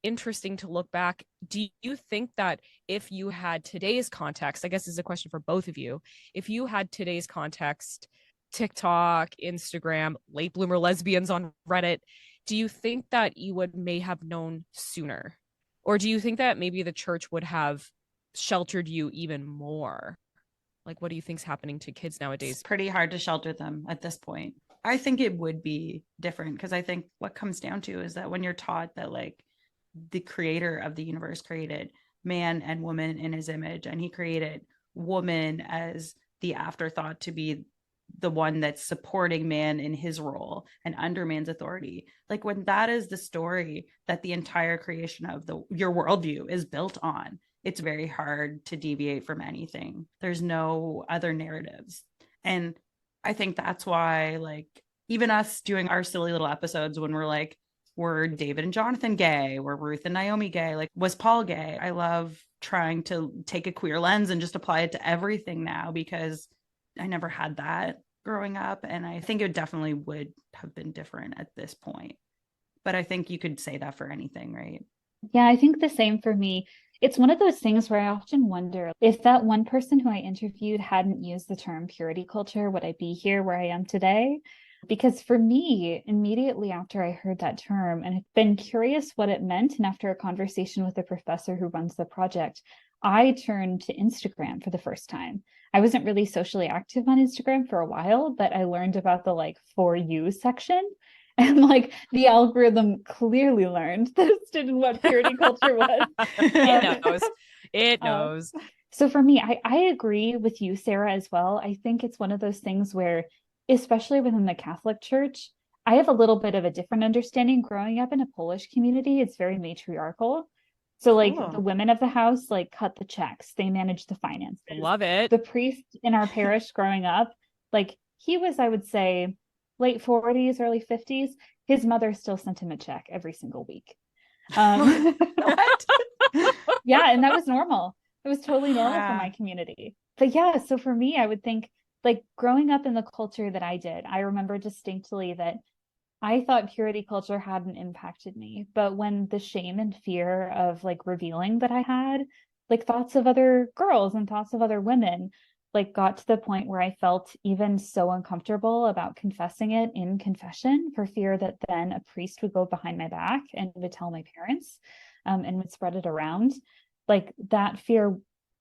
interesting to look back. Do you think that if you had today's context, I guess this is a question for both of you, if you had today's context, TikTok, Instagram, late bloomer lesbians on Reddit, do you think that you may have known sooner? Or do you think that maybe the church would have sheltered you even more? Like, what do you think's happening to kids It's nowadays? pretty hard to shelter them at this point. I think it would be different because I think what comes down to is that when you're taught that like the creator of the universe created man and woman in his image, and he created woman as the afterthought to be the one that's supporting man in his role and under man's authority. Like when that is the story that the entire creation of your worldview is built on, it's very hard to deviate from anything. There's no other narratives. And I think that's why, like, even us doing our silly little episodes when we're like, were David and Jonathan gay? Were Ruth and Naomi gay? Like, was Paul gay? I love trying to take a queer lens and just apply it to everything now because I never had that growing up. And I think it definitely would have been different at this point. But I think you could say that for anything, right? Yeah, I think the same for me. It's one of those things where I often wonder if that one person who I interviewed hadn't used the term purity culture, would I be here where I am today? Because for me, immediately after I heard that term and have been curious what it meant, and after a conversation with the professor who runs the project, I turned to Instagram for the first time. I wasn't really socially active on Instagram for a while, but I learned about the like for you section. And like the algorithm clearly learned that it didn't what purity culture was. It knows. It knows. So for me, I agree with you, Sarah, as well. I think it's one of those things where, especially within the Catholic Church, I have a little bit of a different understanding. Growing up in a Polish community, it's very matriarchal. So like Cool. the women of the house like cut the checks, they manage the finances. Love it. The priest in our parish growing up, like he was, I would say, late 40s, early 50s. His mother still sent him a check every single week. What? Yeah, and that was normal. It was totally normal Yeah. for my community. But yeah, so for me, I would think like growing up in the culture that I did, I remember distinctly that I thought purity culture hadn't impacted me. But when the shame and fear of like revealing that I had like thoughts of other girls and thoughts of other women, like got to the point where I felt even so uncomfortable about confessing it in confession for fear that then a priest would go behind my back and would tell my parents and would spread it around. Like that fear,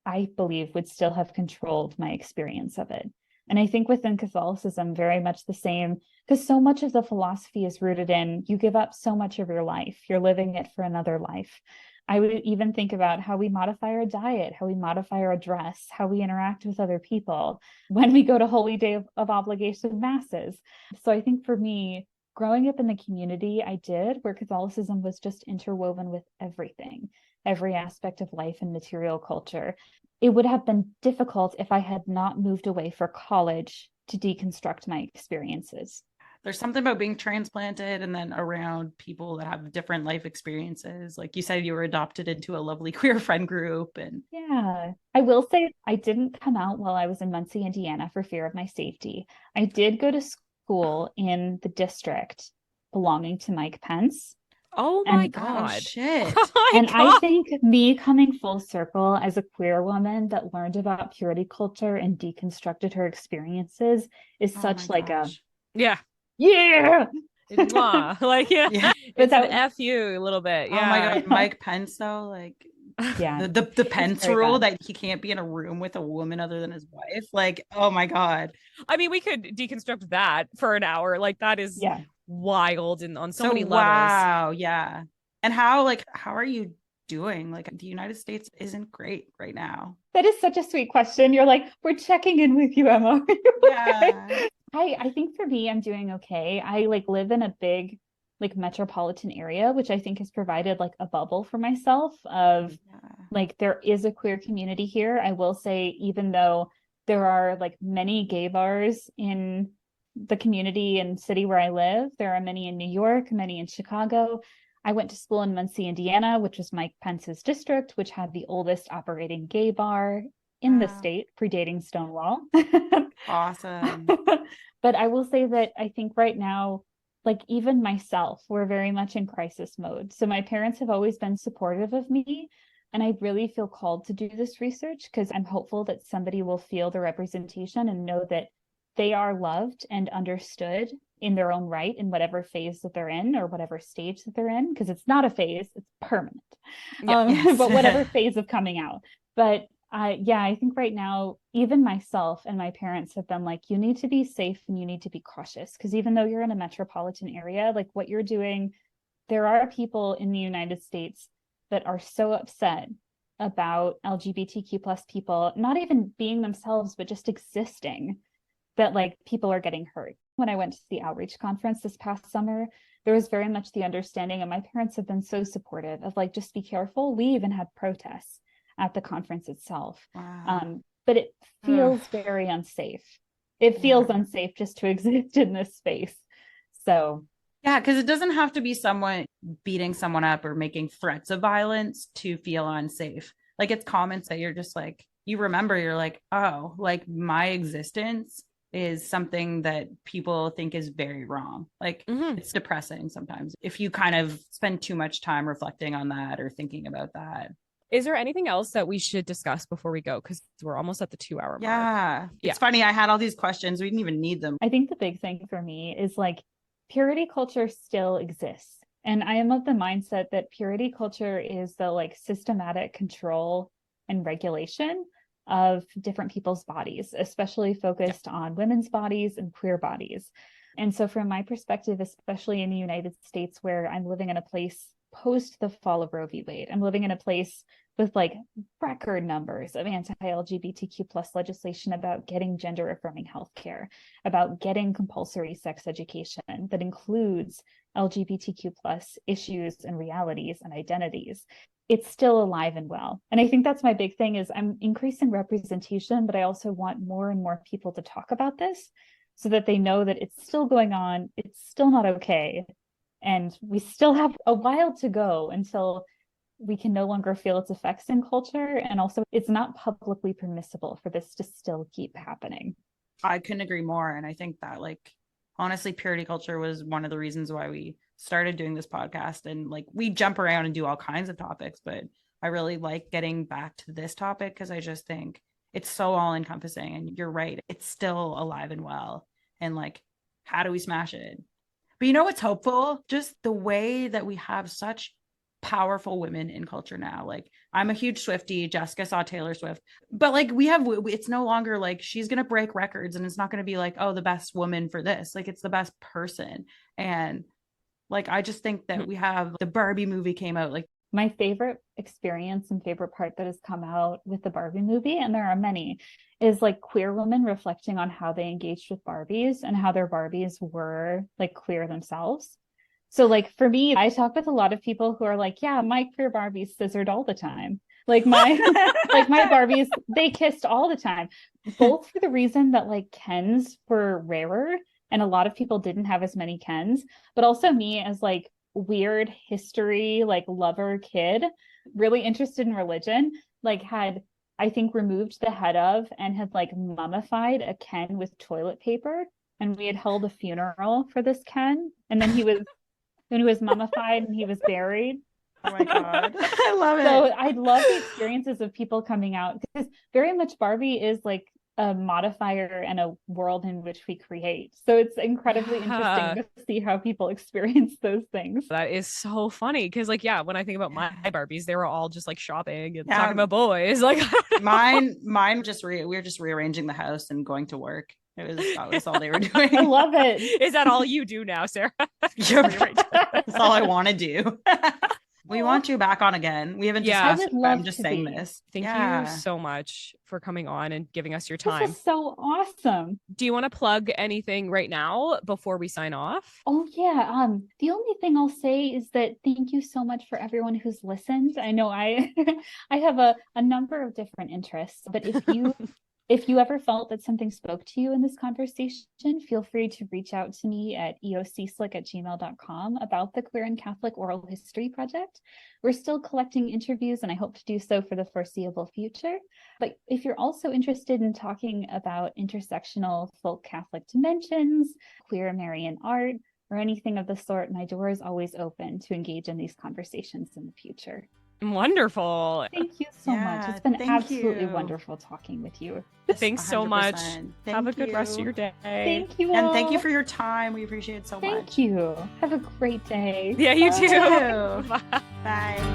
I believe, would still have controlled my experience of it. And I think within Catholicism, very much the same, because so much of the philosophy is rooted in you give up so much of your life, you're living it for another life. I would even think about how we modify our diet, how we modify our dress, how we interact with other people when we go to Holy Day of Obligation masses. So I think for me, growing up in the community I did, where Catholicism was just interwoven with everything, every aspect of life and material culture, it would have been difficult if I had not moved away for college to deconstruct my experiences. There's something about being transplanted and then around people that have different life experiences. Like you said, you were adopted into a lovely queer friend group. And Yeah, I will say I didn't come out while I was in Muncie, Indiana for fear of my safety. I did go to school in the district belonging to Mike Pence. Oh my And- oh God. shit. Oh my And I God. think me coming full circle as a queer woman that learned about purity culture and deconstructed her experiences is Oh such my like a, gosh. Yeah. yeah. Mwah. Like, yeah. Yeah. It's But an F you a little bit. Oh my Yeah. god, Mike Pence though, like Yeah. the Pence very rule bad. that he can't be in a room with a woman other than his wife. Like, oh my god. I mean, we could deconstruct that for an hour. Like, that is Yeah. wild and on so So many levels. wow, yeah. And how are you doing? Like the United States isn't great right now. That is such a sweet question. You're like, we're checking in with you, Emma. Are you Yeah. okay? I think for me, I'm doing okay. I like live in a big like metropolitan area, which I think has provided like a bubble for myself of like there is a queer community here. I will say, even though there are like many gay bars in the community and city where I live, there are many in New York, many in Chicago. I went to school in Muncie, Indiana, which was Mike Pence's district, which had the oldest operating gay bar in the Wow. state, predating Stonewall. Awesome. But I will say that I think right now, like even myself, we're very much in crisis mode. So my parents have always been supportive of me. And I really feel called to do this research because I'm hopeful that somebody will feel the representation and know that they are loved and understood in their own right in whatever phase that they're in or whatever stage that they're in, because it's not a phase, it's permanent. Yeah. Yes. But whatever phase of coming out. But I think right now, even myself and my parents have been like, you need to be safe and you need to be cautious. Because even though you're in a metropolitan area, like what you're doing, there are people in the United States that are so upset about LGBTQ plus people, not even being themselves, but just existing, that like people are getting hurt. When I went to the outreach conference this past summer, there was very much the understanding, and my parents have been so supportive of like, just be careful. We even had protests at the conference itself. Wow. But it feels very unsafe. It feels unsafe just to exist in this space. So yeah, because it doesn't have to be someone beating someone up or making threats of violence to feel unsafe. Like it's comments that you're just like, you remember, you're like, oh, like my existence is something that people think is very wrong. Like it's depressing sometimes if you kind of spend too much time reflecting on that or thinking about that. Is there anything else that we should discuss before we go? Because we're almost at the 2-hour mark. Yeah. It's funny. I had all these questions. We didn't even need them. I think the big thing for me is like purity culture still exists. And I am of the mindset that purity culture is the like systematic control and regulation of different people's bodies, especially focused on women's bodies and queer bodies. And so from my perspective, especially in the United States, where I'm living in a place post the fall of Roe v. Wade, I'm living in a place with like record numbers of anti-LGBTQ plus legislation about getting gender affirming healthcare, about getting compulsory sex education that includes LGBTQ plus issues and realities and identities. It's still alive and well. And I think that's my big thing is I'm increasing representation, but I also want more and more people to talk about this so that they know that it's still going on. It's still not okay. And we still have a while to go until we can no longer feel its effects in culture. And also it's not publicly permissible for this to still keep happening. I couldn't agree more. And I think that like, honestly, purity culture was one of the reasons why we started doing this podcast. And like, we jump around and do all kinds of topics, but I really like getting back to this topic because I just think it's so all encompassing. And you're right. It's still alive and well. And like, how do we smash it? But you know what's hopeful? Just the way that we have such powerful women in culture now. Like I'm a huge Swiftie. Jessica saw Taylor Swift, but like it's no longer like she's going to break records and it's not going to be like, oh, the best woman for this. Like it's the best person. And like, I just think that we have the Barbie movie came out. Like my favorite experience and favorite part that has come out with the Barbie movie, and there are many, is like queer women reflecting on how they engaged with Barbies and how their Barbies were like queer themselves. So like for me, I talk with a lot of people who are like, yeah, my queer Barbies scissored all the time. Like my like my Barbies, they kissed all the time, both for the reason that like Kens were rarer and a lot of people didn't have as many Kens, but also me as like weird history, like lover kid, really interested in religion, like had, I think, removed the head of and had like mummified a Ken with toilet paper. And we had held a funeral for this Ken. And then he was mummified and he was buried. Oh my God. I love it. So I love the experiences of people coming out because very much Barbie is like a modifier and a world in which we create. So it's incredibly interesting to see how people experience those things. That is so funny because like, yeah, when I think about my Barbies, they were all just like shopping and talking about boys. Like mine just we were just rearranging the house and going to work. That was all they were doing. I love it. Is that all you do now, Sarah? That's all I want to do. We want you back on again. We haven't discussed it, I'm just saying this. Thank you so much for coming on and giving us your time. This is so awesome. Do you want to plug anything right now before we sign off? Oh yeah. The only thing I'll say is that thank you so much for everyone who's listened. I know I have a number of different interests, but if you ever felt that something spoke to you in this conversation, feel free to reach out to me at eocieslik@gmail.com about the Queer and Catholic Oral History Project. We're still collecting interviews, and I hope to do so for the foreseeable future. But if you're also interested in talking about intersectional folk Catholic dimensions, queer Marian art, or anything of the sort, my door is always open to engage in these conversations in the future. Wonderful. Thank you so much. It's been absolutely wonderful talking with you. Thanks so much. Have a good rest of your day. Thank you all. And thank you for your time. We appreciate it so much. Thank you. Have a great day. Yeah, you too. Bye.